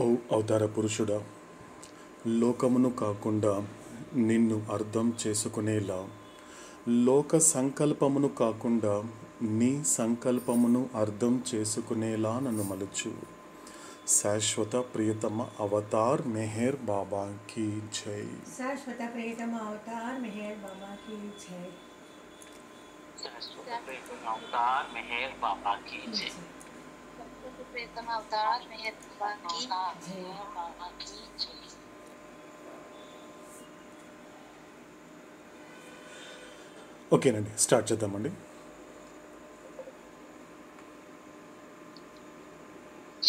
ఓ అవతార పురుషుడా, లోకమును కాకుండా నిన్ను అర్థం చేసుకునేలా, లోక సంకల్పమును కాకుండా నీ సంకల్పమును అర్థం చేసుకునేలా నన్ను మలుచు. శాశ్వత ప్రియతమ అవతార్ మెహర్ బాబా की జై. शाश्वत प्रियतम अवतार मेहर बाबा की जय. शाश्वत प्रियतम अवतार मेहर बाबा की जय. शाश्वत प्रियतम अवतार मेहर बाबा की जय. ఓకేనండి, స్టార్ట్ చేద్దామండి.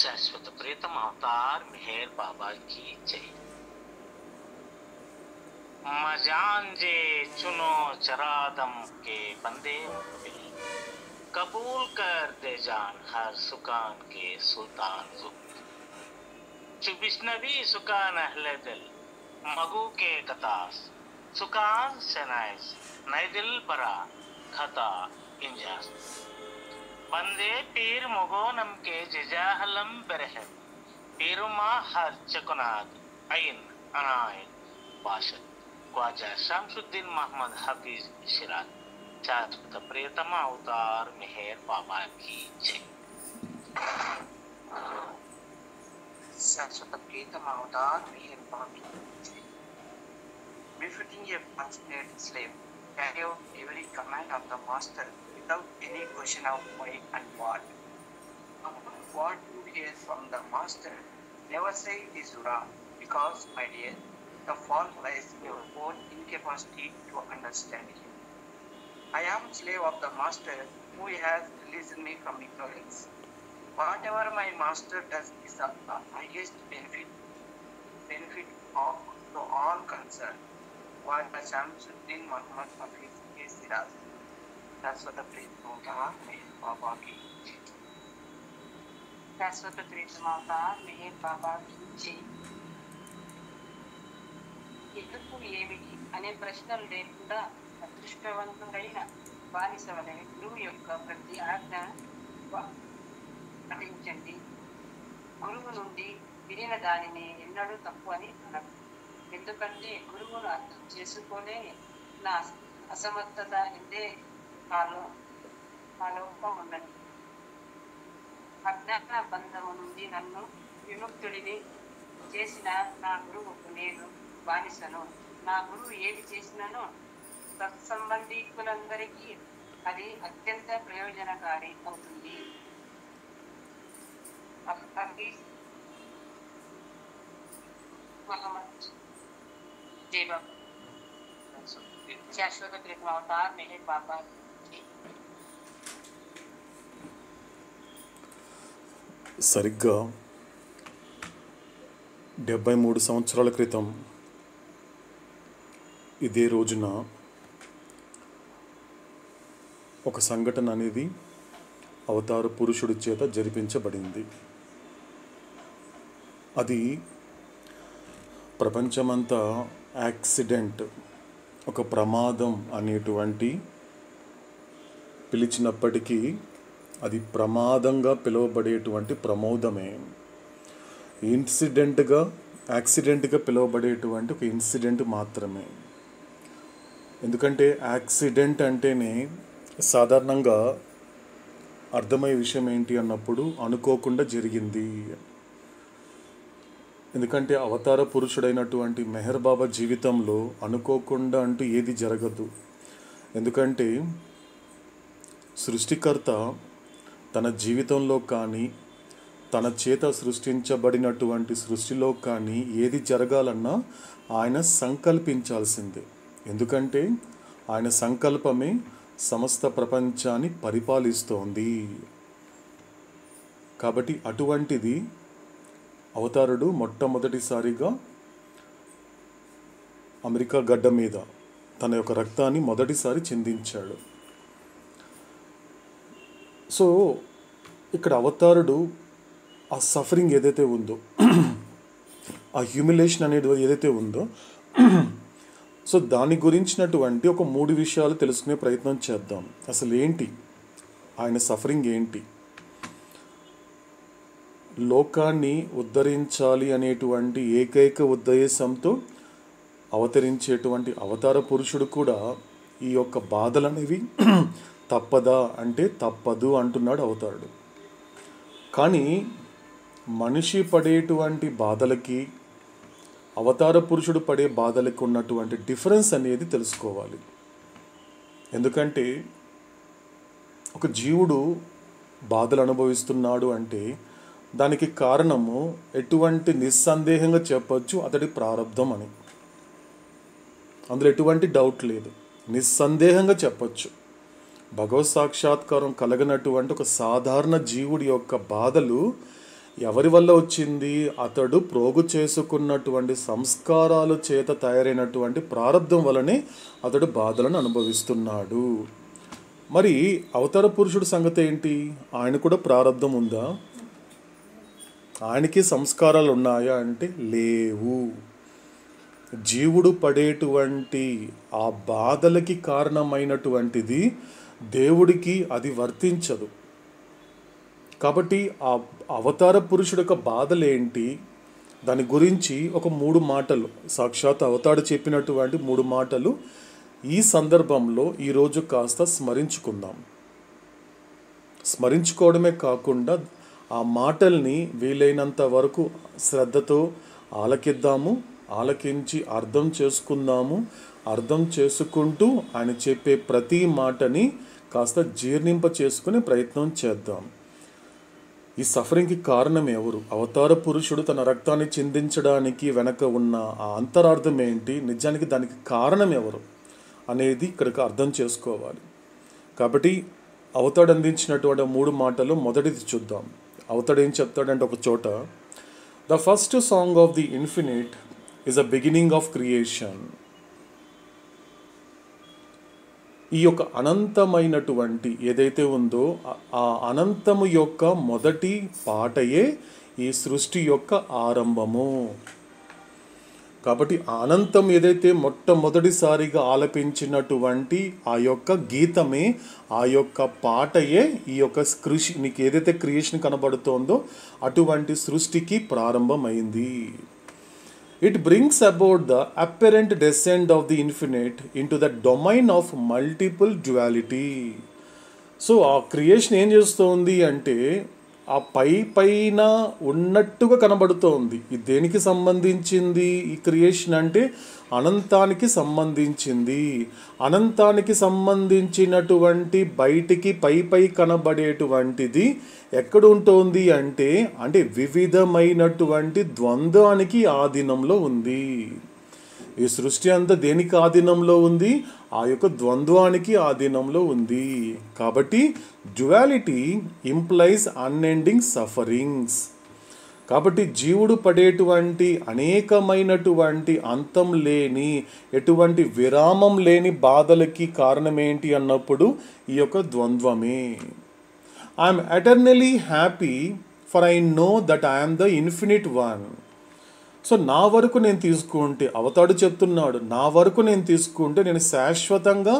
शाश्वत प्रियतम अवतार मेहर बाबा की जय. मजान जे चुनो चरादम के बंदे मुकबिल, कबूल कर दे जान हर सुकान के सुल्तान जुल्फ. चुबिश्नवी सुकान अहले दिल मगू के कतास, सुकान सेनाइज नए दिल बरा खता इंजास. बंदे पीर मुगोनम के जिजाहलम बरहम, पीरुमा हर चकुनाद आइन अनाय बाशद. ख्वाजा शमसुद्दीन मोहम्मद हफीज शिराज. शाश्वत प्रियतम अवतार मेहर बाबा की जय. शाश्वत प्रियतम अवतार मेहर बाबा की जय. Befitting a passionate slave, carry out every command of the master without any question of why and what. What you hear from the master, never say it is wrong, because, my dear, the fault lies in your own incapacity to understand him. I am slave of the master who has released me from ignorance. Whatever my master does is of the highest benefit of to all concerned. Khwaja Shamsuddin Mohammad Hafeez Siraj. शाश्वत प्रियतम अवतार मेहर बाबा की जय. शाश्वत प्रियतम अवतार मेहर बाबा की जय. ఎందుకు ఏమిటి అనే ప్రశ్నలు లేకుండా అదృష్టవంతుడైన బానిస వలె గురువు యొక్క ప్రతి ఆజ్ఞ పాటించండి. గురువు నుండి వినిన దానిని ఎన్నడూ తప్పు అని అనరు. ఎందుకంటే గురువును అర్థం చేసుకునే నా అసమర్థత ఎందే ఆలోపం ఉన్నది. అజ్ఞాన బంధము నుండి నన్ను విముక్తుడిని చేసిన నా గురువుకు నేను బానిసను. నా గురువు ఏది చేసినానో సత్సంబంధికులందరికీ అది అత్యంత ప్రయోజనకారి అవుతుంది. जय बाबा. शाश्वत प्रियतम अवतार मेहर बाबा की. సరిగ్గా 73 సంవత్సరాల క్రితం ఇదే రోజున ఒక సంఘటన అనేది అవతార పురుషుడి చేత జరిపించబడింది. అది ప్రపంచమంతా యాక్సిడెంట్, ఒక ప్రమాదం అనేటువంటి పిలిచినప్పటికీ అది ప్రమాదంగా పిలువబడేటువంటి ప్రమోదమే. యాక్సిడెంట్గా పిలువబడేటువంటి ఒక ఇన్సిడెంట్ మాత్రమే. ఎందుకంటే యాక్సిడెంట్ అంటేనే సాధారణంగా అర్థమయ్యే విషయం ఏంటి అన్నప్పుడు అనుకోకుండా జరిగింది. ఎందుకంటే అవతార పురుషుడైనటువంటి మెహర్ బాబా జీవితంలో అనుకోకుండా అంటూ ఏది జరగదు. ఎందుకంటే సృష్టికర్త తన జీవితంలో కానీ తన చేత సృష్టించబడినటువంటి సృష్టిలో కానీ ఏది జరగాలన్నా ఆయన సంకల్పించాల్సిందే. ఎందుకంటే ఆయన సంకల్పమే సమస్త ప్రపంచాన్ని పరిపాలిస్తోంది. కాబట్టి అటువంటిది అవతారుడు మొట్టమొదటిసారిగా అమెరికా గడ్డ మీద తన యొక్క రక్తాన్ని మొదటిసారి చిందించాడు. సో ఇక్కడ అవతారుడు ఆ సఫరింగ్ ఏదైతే ఉందో, ఆ హ్యూమిలేషన్ అనేది ఏదైతే ఉందో, సో దాని గురించినటువంటి ఒక 3 విషయాలు తెలుసుకునే ప్రయత్నం చేద్దాం. అసలు ఏంటి ఆయన సఫరింగ్ ఏంటి? లోకాన్ని ఉద్ధరించాలి అనేటువంటి ఏకైక ఉద్దేశంతో అవతరించేటువంటి అవతార పురుషుడు కూడా ఈ యొక్క బాధలు అనేవి తప్పదా అంటే తప్పదు అంటున్నాడు అవతారుడు. కానీ మనిషి పడేటువంటి బాధలకి అవతార పురుషుడు పడే బాధలకు ఉన్నటువంటి డిఫరెన్స్ అనేది తెలుసుకోవాలి. ఎందుకంటే ఒక జీవుడు బాధలు అనుభవిస్తున్నాడు అంటే దానికి కారణము ఎటువంటి నిస్సందేహంగా చెప్పొచ్చు అతడి ప్రారంధం అని. అందులో ఎటువంటి డౌట్ లేదు, నిస్సందేహంగా చెప్పొచ్చు. భగవత్ సాక్షాత్కారం కలగనటువంటి ఒక సాధారణ జీవుడి యొక్క బాధలు ఎవరి వల్ల వచ్చింది? అతడు ప్రోగు చేసుకున్నటువంటి సంస్కారాల చేత తయారైనటువంటి ప్రారంధం వలనే అతడు బాధలను అనుభవిస్తున్నాడు. మరి అవతార పురుషుడు సంగతి ఏంటి? ఆయన కూడా ప్రారంధం ఉందా? ఆయనకి సంస్కారాలు ఉన్నాయా అంటే లేవు. జీవుడు పడేటువంటి ఆ బాధలకి కారణమైనటువంటిది దేవుడికి అది వర్తించదు. కాబట్టి ఆ అవతార పురుషుడు యొక్క బాధలేంటి, దాని గురించి ఒక 3 మాటలు, సాక్షాత్ అవతాడు చెప్పినటువంటి 3 మాటలు ఈ సందర్భంలో ఈరోజు కాస్త స్మరించుకుందాం. స్మరించుకోవడమే కాకుండా ఆ మాటల్ని వీలైనంత వరకు శ్రద్ధతో ఆలకిద్దాము, ఆలకించి అర్థం చేసుకుందాము. అర్థం చేసుకుంటూ ఆయన చెప్పే ప్రతి మాటని కాస్త జీర్ణింప చేసుకునే ప్రయత్నం చేద్దాం. ఈ సఫరింగ్కి కారణం ఎవరు? అవతార పురుషుడు తన రక్తాన్ని చిందించడానికి వెనక ఉన్న ఆ అంతరార్థం ఏంటి, నిజానికి దానికి కారణం ఎవరు అనేది ఇక్కడికి అర్థం చేసుకోవాలి. కాబట్టి అవతాడు అందించినటువంటి 3 మాటలు మొదటిది చూద్దాం. అవతాడు ఏం చెప్తాడంటే ఒక చోట, the first song of the infinite is a beginning of creation. ఈ యొక్క అనంతమైనటువంటి ఏదైతే ఉందో ఆ అనంతము యొక్క మొదటి పాటయే ఈ సృష్టి యొక్క ఆరంభము. కాబట్టి అనంతం ఏదైతే మొట్టమొదటిసారిగా ఆలపించినటువంటి ఆ యొక్క గీతమే, ఆ యొక్క పాటయే ఈ యొక్క కృషి, నీకు ఏదైతే క్రియేషన్ కనబడుతోందో అటువంటి సృష్టికి ప్రారంభమైంది. It brings about the apparent descent of the infinite into the domain of multiple duality. So ఆ క్రియేషన్ ఏం చేస్తోంది అంటే ఆ పైన ఉన్నట్టుగా కనబడుతోంది. ఇది దేనికి సంబంధించింది? ఈ క్రియేషన్ అంటే అనంతానికి సంబంధించింది. అనంతానికి సంబంధించినటువంటి బయటికి పై కనబడేటువంటిది ఎక్కడ ఉంటుంది అంటే వివిధమైనటువంటి ద్వంద్వానికి ఆధీనంలో ఉంది. ఈ సృష్టి అంతా దేనికి ఆధీనంలో ఉంది? ఆ యొక్క ద్వంద్వానికి ఆధీనంలో ఉంది. కాబట్టి డ్యువాలిటీ ఇంప్లైజ్ అన్ఎండింగ్ సఫరింగ్స్. కాబట్టి జీవుడు పడేటువంటి అనేకమైనటువంటి అంతం లేని, ఎటువంటి విరామం లేని బాధలకి కారణం ఏంటి అన్నప్పుడు ఈ యొక్క ద్వంద్వమే. I'm eternally happy for I know that I'm the infinite one. So నా వరకు నేను తీసుకుంటే, అవతాడు చెప్తున్నాడు, నా వరకు నేను తీసుకుంటే నేను శాశ్వతంగా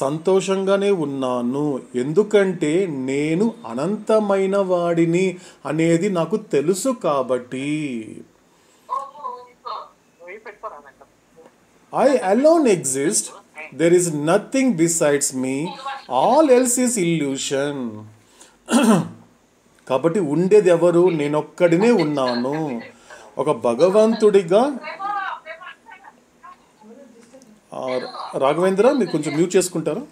సంతోషంగానే ఉన్నాను. ఎందుకంటే నేను అనంతమైన వాడిని అనేది నాకు తెలుసు కాబట్టి. I alone exist. There is nothing besides me. All else is illusion. కాబట్టి ఉండేది ఎవరు? నేనొక్కడినే ఉన్నాను. ఒక భగవంతుడిగా. రాఘవేంద్ర, మీరు కొంచెం మ్యూట్ చేసుకుంటారా?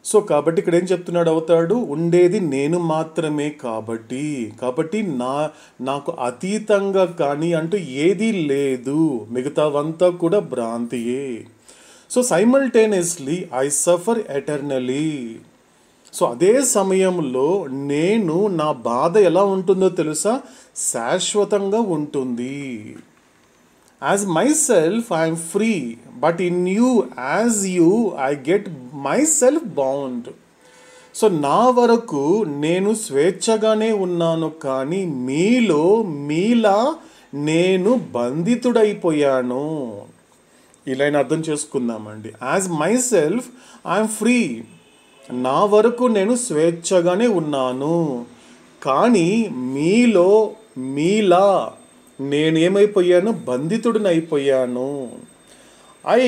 సో కాబట్టి ఇక్కడ ఏం చెప్తున్నాడు అవతాడు? ఉండేది నేను మాత్రమే కాబట్టి నాకు అతీతంగా కానీ అంటూ ఏదీ లేదు, మిగతావంతా కూడా భ్రాంతియే. So simultaneously I suffer eternally. So అదే సమయంలో నేను, నా బాధ ఎలా ఉంటుందో తెలుసా? శాశ్వతంగా ఉంటుంది. As my self I'm free, but in you as you I get my self bound. So నా వరకు నేను స్వేచ్ఛగానే ఉన్నాను, కానీ మీలా నేను బంధితుడైపోయాను. ఈ లైన్ అర్థం చేసుకుందామండి. As my self I'm free, నా వరకు నేను స్వేచ్ఛగానే ఉన్నాను. కానీ మీలా నేనేమైపోయాను, బంధితుడిని అయిపోయాను. I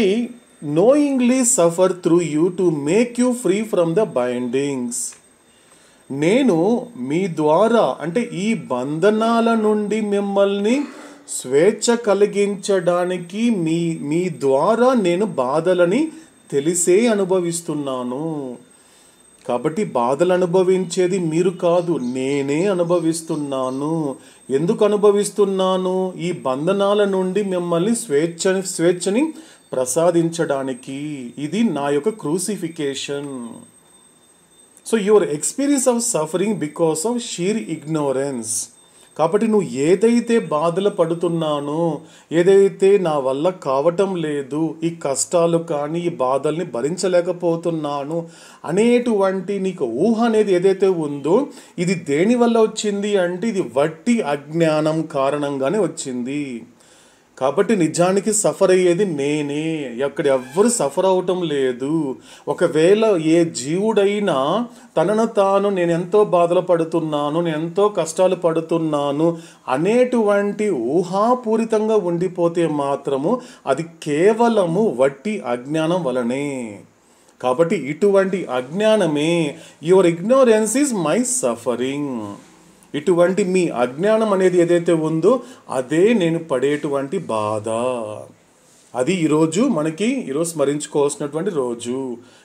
knowingly suffer through you to make you free from the bindings. నేను మీ ద్వారా అంటే ఈ బంధనాల నుండి మిమ్మల్ని స్వేచ్ఛ కలిగించడానికి మీ ద్వారా నేను బాధలని తెలిసే అనుభవిస్తున్నాను. కాబట్టి బాధలు అనుభవించేది మీరు కాదు, నేనే అనుభవిస్తున్నాను. ఎందుకు అనుభవిస్తున్నాను? ఈ బంధనాల నుండి మిమ్మల్ని స్వేచ్ఛని ప్రసాదించడానికి. ఇది నా యొక్క crucifixion. So your experience of suffering because of sheer ignorance. కాబట్టి నువ్వు ఏదైతే బాధలు పడుతున్నానో, ఏదైతే నా వల్ల కావటం లేదు, ఈ కష్టాలు కానీ ఈ బాధల్ని భరించలేకపోతున్నాను అనేటువంటి నీకు ఊహ అనేది ఏదైతే ఉందో, ఇది దేని వల్ల వచ్చింది అంటే ఇది వట్టి అజ్ఞానం కారణంగానే వచ్చింది. కాబట్టి నిజానికి సఫర్ అయ్యేది నేనే, అక్కడ ఎవ్వరు సఫర్ అవటం లేదు. ఒకవేళ ఏ జీవుడైనా తనను తాను నేను ఎంతో బాధలు పడుతున్నాను, నేను ఎంతో కష్టాలు పడుతున్నాను అనేటువంటి ఊహాపూరితంగా ఉండిపోతే మాత్రము అది కేవలము వట్టి అజ్ఞానం వలనే. కాబట్టి ఇటువంటి అజ్ఞానమే, your ignorance is my suffering. ఇటువంటి మీ అజ్ఞానం అనేది ఏదైతే ఉందో అదే నేను పడేటువంటి బాధ. అది ఈరోజు స్మరించుకోవాల్సినటువంటి రోజు.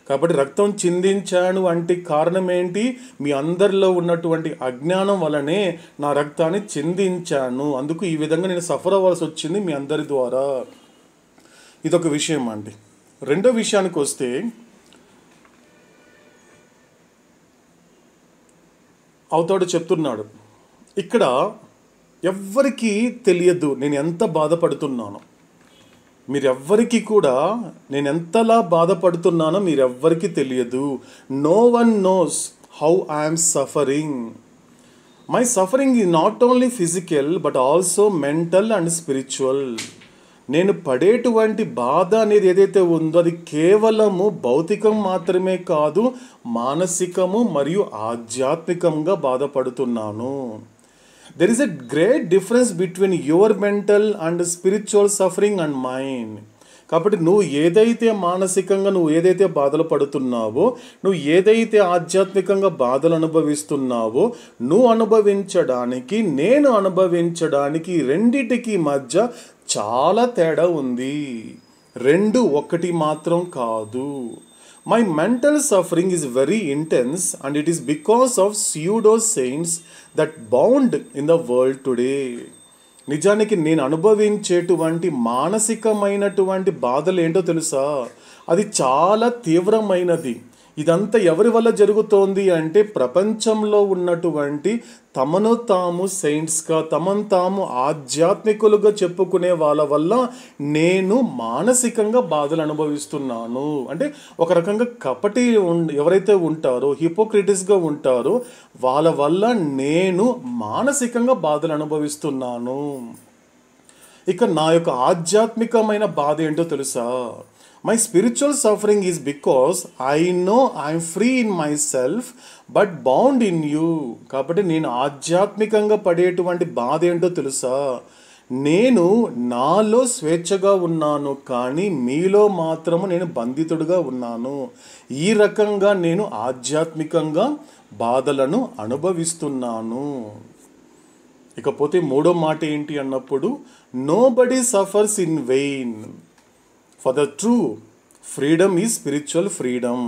కాబట్టి రక్తం చిందించాను అంటే కారణం ఏంటి? మీ అందరిలో ఉన్నటువంటి అజ్ఞానం వలనే నా రక్తాన్ని చిందించాను. అందుకు ఈ విధంగా నేను సఫర్ అవ్వాల్సి వచ్చింది మీ అందరి ద్వారా. ఇదొక విషయం అండి. రెండో విషయానికి వస్తే, అవతాడు చెప్తున్నాడు, ఇక్కడ ఎవ్వరికీ తెలియదు నేను ఎంత బాధపడుతున్నానో. మీరెవ్వరికి కూడా నేను ఎంతలా బాధపడుతున్నానో మీరెవ్వరికి తెలియదు. No one knows how I'm suffering. My suffering is not only physical but also mental and spiritual. నేను పడేటువంటి బాధ అనేది ఏదైతే ఉందో అది కేవలము భౌతికం మాత్రమే కాదు, మానసికము మరియు ఆధ్యాత్మికంగా బాధపడుతున్నాను. There is a great difference between your mental and spiritual suffering and mind. కాబట్టి నువ్వు ఏదైతే మానసికంగా నువ్వు ఏదైతే బాధలు పడుతున్నావో, నువ్వు ఏదైతే ఆధ్యాత్మికంగా బాధలు అనుభవిస్తున్నావో, నువ్వు అనుభవించడానికి నేను అనుభవించడానికి రెండిటికి మధ్య చాలా తేడా ఉంది. రెండు ఒకటి మాత్రం కాదు. My mental suffering is very intense and it is because of pseudo saints that bound in the world today. నిజానికి నేను అనుభవించేటువంటి మానసికమైనటువంటి బాధలు ఏంటో తెలుసా? అది చాలా తీవ్రమైనది. ఇదంతా ఎవరి వల్ల జరుగుతోంది అంటే ప్రపంచంలో ఉన్నటువంటి తమను తాము సెయింట్స్గా, తమను తాము ఆధ్యాత్మికులుగా చెప్పుకునే వాళ్ళ వల్ల నేను మానసికంగా బాధలు అనుభవిస్తున్నాను. అంటే ఒక రకంగా కపటి ఎవరైతే ఉంటారో, హిపోక్రిటిస్గా ఉంటారో వాళ్ళ వల్ల నేను మానసికంగా బాధలు అనుభవిస్తున్నాను. ఇక నా యొక్క ఆధ్యాత్మికమైన బాధ ఏంటో తెలుసా? My spiritual suffering is because I know I am free in myself but bound in you. కాబట్టి నేను ఆధ్యాత్మికంగా పడేటువంటి బాధ ఏంటో తెలుసా? నేను నాలో స్వేచ్ఛగా ఉన్నాను, కానీ మీలో మాత్రము నేను బంధితుడుగా ఉన్నాను. ఈ రకంగా నేను ఆధ్యాత్మికంగా బాధలను అనుభవిస్తున్నాను. ఇకపోతే మూడో మాట ఏంటి అన్నప్పుడు, nobody suffers in vain. For the true freedom is spiritual freedom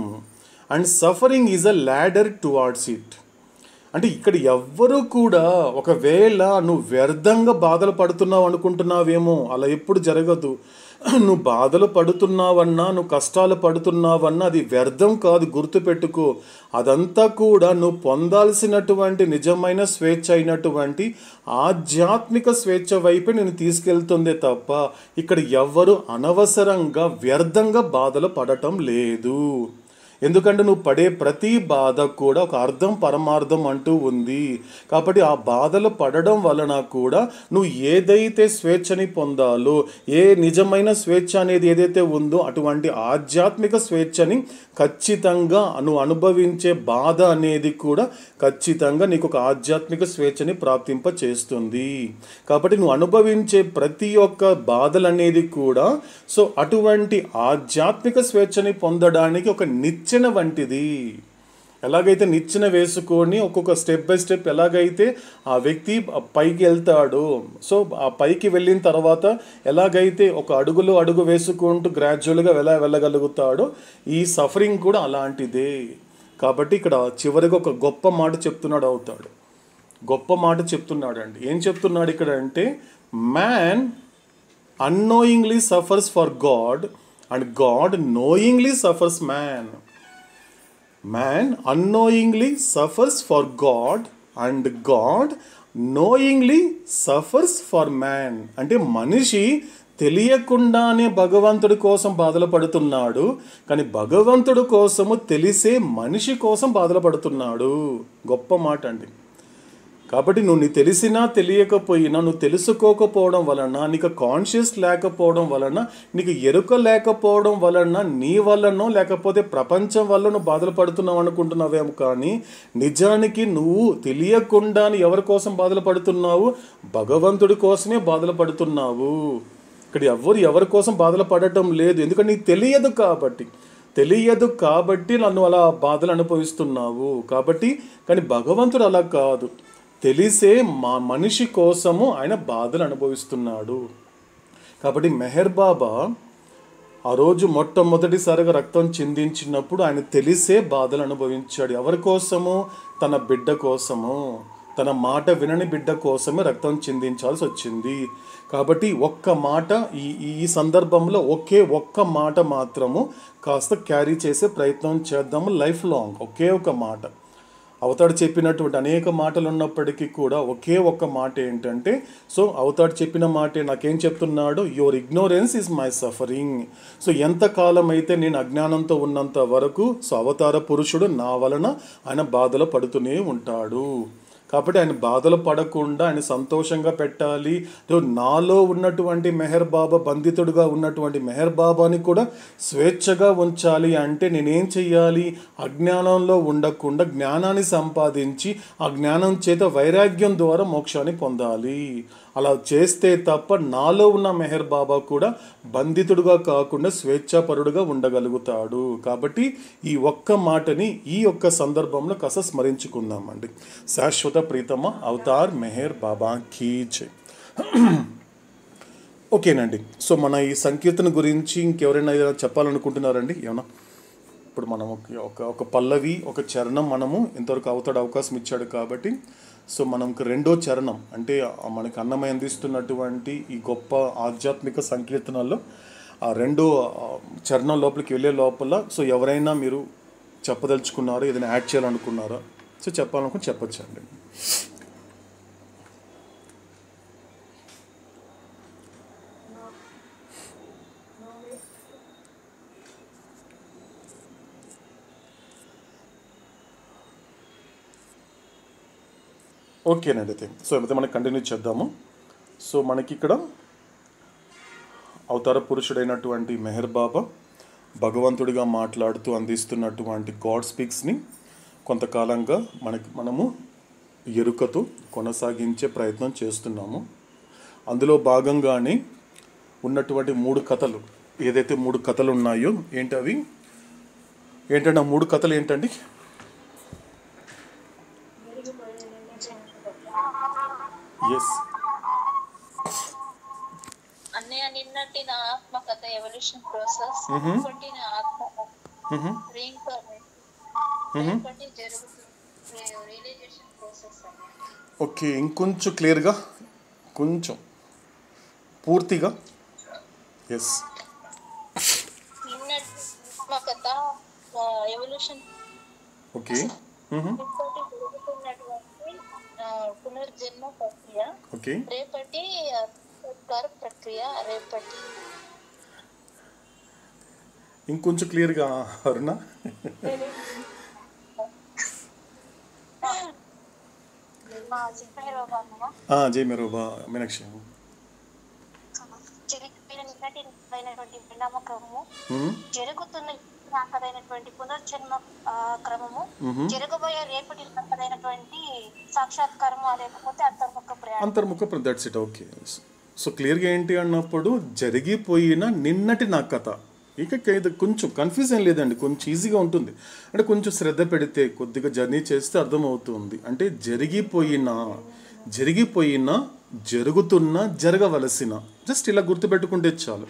and suffering is a ladder towards it. అంటే ఇక్కడ ఎవ్వరూ కూడా ఒకవేళ నువ్వు వ్యర్థంగా బాధలు పడుతున్నావు అనుకుంటున్నావేమో, అలా ఎప్పుడు జరగదు. నువ్వు బాధలు పడుతున్నావన్నా, నువ్వు కష్టాలు పడుతున్నావన్నా అది వ్యర్థం కాదు, గుర్తుపెట్టుకో. అదంతా కూడా నువ్వు పొందాల్సినటువంటి నిజమైన స్వేచ్ఛ అయినటువంటి ఆధ్యాత్మిక స్వేచ్ఛ వైపే నేను తీసుకెళ్తుందే తప్ప ఇక్కడ ఎవ్వరు అనవసరంగా వ్యర్థంగా బాధలు పడటం లేదు. ఎందుకంటే నువ్వు పడే ప్రతి బాధ కూడా ఒక అర్థం పరమార్థం అంటూ ఉంది. కాబట్టి ఆ బాధలు పడడం వలన కూడా నువ్వు ఏదైతే స్వేచ్ఛని పొందాలో, ఏ నిజమైన స్వేచ్ఛ అనేది ఏదైతే ఉందో అటువంటి ఆధ్యాత్మిక స్వేచ్ఛని ఖచ్చితంగా నువ్వు అనుభవించే బాధ అనేది కూడా ఖచ్చితంగా నీకు ఒక ఆధ్యాత్మిక స్వేచ్ఛని ప్రాప్తింప చేస్తుంది. కాబట్టి నువ్వు అనుభవించే ప్రతి ఒక్క బాధలు అనేది కూడా సో అటువంటి ఆధ్యాత్మిక స్వేచ్ఛని పొందడానికి ఒక నిచ్చెన వంటిది. ఎలాగైతే నిచ్చెన వేసుకొని ఒక్కొక్క స్టెప్ బై స్టెప్ ఎలాగైతే ఆ వ్యక్తి పైకి వెళ్తాడో, సో ఆ పైకి వెళ్ళిన తర్వాత ఎలాగైతే ఒక అడుగు వేసుకుంటూ గ్రాడ్యువల్గా వెళ్ళగలుగుతాడో ఈ సఫరింగ్ కూడా అలాంటిదే. కాబట్టి ఇక్కడ చివరిగా ఒక గొప్ప మాట చెప్తున్నాడు అవుతాడు. గొప్ప మాట చెప్తున్నాడండి. ఏం చెప్తున్నాడు ఇక్కడ అంటే, man unknowingly suffers for God and God knowingly suffers man. Man unknowingly suffers for God and God knowingly suffers for man. అంటే మనిషి తెలియకుండానే భగవంతుడి కోసం బాధలు పడుతున్నాడు, కానీ భగవంతుడి కోసము తెలిసే మనిషి కోసం బాధలు పడుతున్నాడు. గొప్ప మాట అండి. కాబట్టి నువ్వు తెలిసినా తెలియకపోయినా, నువ్వు తెలుసుకోకపోవడం వలన, నీకు కాన్షియస్ లేకపోవడం వలన, నీకు ఎరుక లేకపోవడం వలన, నీ వల్లనో లేకపోతే ప్రపంచం వల్ల నువ్వు బాధలు పడుతున్నావు అనుకుంటున్నావేమో, కానీ నిజానికి నువ్వు తెలియకుండానే ఎవరి కోసం బాధలు పడుతున్నావు? భగవంతుడి కోసమే బాధలు పడుతున్నావు. ఇక్కడ ఎవరి కోసం బాధలు పడటం లేదు, ఎందుకంటే నీకు తెలియదు కాబట్టి నన్ను అలా బాధలు అనుభవిస్తున్నావు. కాబట్టి కానీ భగవంతుడు అలా కాదు, తెలిసే మనిషి కోసము ఆయన బాధలు అనుభవిస్తున్నాడు. కాబట్టి మెహర్ బాబా ఆ రోజు మొట్టమొదటిసారిగా రక్తం చిందించినప్పుడు ఆయన తెలిసే బాధలు అనుభవించాడు. ఎవరి కోసము? తన బిడ్డ కోసము, తన మాట వినని బిడ్డ కోసమే రక్తం చిందించాల్సి వచ్చింది. కాబట్టి ఒక్క మాట ఈ సందర్భంలో ఒక్క మాట మాత్రము కాస్త క్యారీ చేసే ప్రయత్నం చేద్దాము లైఫ్ లాంగ్. ఒకే ఒక మాట. అవతాడు చెప్పినటువంటి అనేక మాటలు ఉన్నప్పటికీ కూడా ఒకే ఒక్క మాట ఏంటంటే, సో అవతాడు చెప్పిన మాటే నాకేం చెప్తున్నాడు? Your ignorance is my suffering. So ఎంతకాలం అయితే నేను అజ్ఞానంతో ఉన్నంత వరకు సో అవతార పురుషుడు నా వలన ఆయన బాధలు పడుతూనే ఉంటాడు. కాబట్టి ఆయన బాధలు పడకుండా ఆయన సంతోషంగా పెట్టాలి. నాలో ఉన్నటువంటి మెహర్ బాబా, బంధితుడుగా ఉన్నటువంటి మెహర్ బాబాని కూడా స్వేచ్ఛగా ఉంచాలి అంటే నేనేం చెయ్యాలి? అజ్ఞానంలో ఉండకుండా జ్ఞానాన్ని సంపాదించి ఆ జ్ఞానం చేత వైరాగ్యం ద్వారా మోక్షాన్ని పొందాలి. అలా చేస్తే తప్ప నాలో ఉన్న మెహర్ బాబా కూడా బంధితుడుగా కాకుండా స్వేచ్ఛాపరుడుగా ఉండగలుగుతాడు. కాబట్టి ఈ ఒక్క మాటని ఈ ఒక్క సందర్భంలో కాస్త స్మరించుకుందామండి. శాశ్వత ప్రీతమ అవతార్ మెహర్ బాబా కీ జై. ఓకేనండి. సో మన ఈ సంకీర్తన గురించి ఇంకెవరైనా చెప్పాలనుకుంటున్నారండి? ఏమన్నా ఇప్పుడు మనం ఒక పల్లవి, ఒక చరణం మనము ఇంతవరకు అవతాడు అవకాశం ఇచ్చాడు కాబట్టి సో మనకు రెండో చరణం అంటే మనకి అన్నమయ్య అందిస్తున్నటువంటి ఈ గొప్ప ఆధ్యాత్మిక సంకీర్తనల్లో ఆ రెండో చరణం లోపలికి వెళ్ళే లోపల సో ఎవరైనా మీరు చెప్పదలుచుకున్నారో, ఏదైనా యాడ్ చేయాలనుకున్నారో సో చెప్పాలనుకుని చెప్పొచ్చండి. ఓకేనండి. అయితే సో అయితే మనకి కంటిన్యూ చేద్దాము. సో మనకి ఇక్కడ అవతార పురుషుడైనటువంటి మెహర్ బాబా భగవంతుడిగా మాట్లాడుతూ అందిస్తున్నటువంటి గాడ్ స్పీక్స్ని కొంతకాలంగా మనము ఎరుకతో కొనసాగించే ప్రయత్నం చేస్తున్నాము. అందులో భాగంగానే ఉన్నటువంటి 3 కథలు, ఏదైతే 3 కథలు ఉన్నాయో ఏంటంటే ఆ 3 కథలు ఏంటండి? ఎస్, అన్నయ్య నిన్నటి నా ఆత్మకథ ఎవల్యూషన్ ప్రాసెస్, ఒకటి నా ఆత్మ రేపటి జరుగుతుంది రియలైజేషన్ ప్రాసెస్. ఓకే, ఇంకొంచెం క్లియర్గా, కొంచెం పూర్తిగా. ఎస్, నిన్నటి ఆత్మకథ ఎవల్యూషన్. ఓకే, పునర్జన్మ ప్రక్రియ. ఓకే, రేపటి ప్రక్రియ. రేపటి ఇంకొంచెం క్లియర్గా అరుణ. జై మెరోబా మీనాక్షి. పరిణామ క్రమము, జరుగుతున్న నాకదైనటువంటి పునర్జన్మ క్రమము, జరగబోయే రేపటి నాకదైనటువంటి సాక్షాత్కారము, లేకపోతే అంతర్ముఖ ప్రయాణం. That's it. ఓకే. సో క్లియర్గా ఏంటి అన్నప్పుడు జరిగిపోయిన నిన్నటి నా కథ. ఇక ఇది కొంచెం కన్ఫ్యూజన్ లేదండి, కొంచెం ఈజీగా ఉంటుంది. అంటే కొంచెం శ్రద్ధ పెడితే కొద్దిగా జర్నీ చేస్తే అర్థమవుతుంది. అంటే జరిగిపోయిన, జరుగుతున్న, జరగవలసిన, జస్ట్ ఇలా గుర్తుపెట్టుకుంటే చాలు.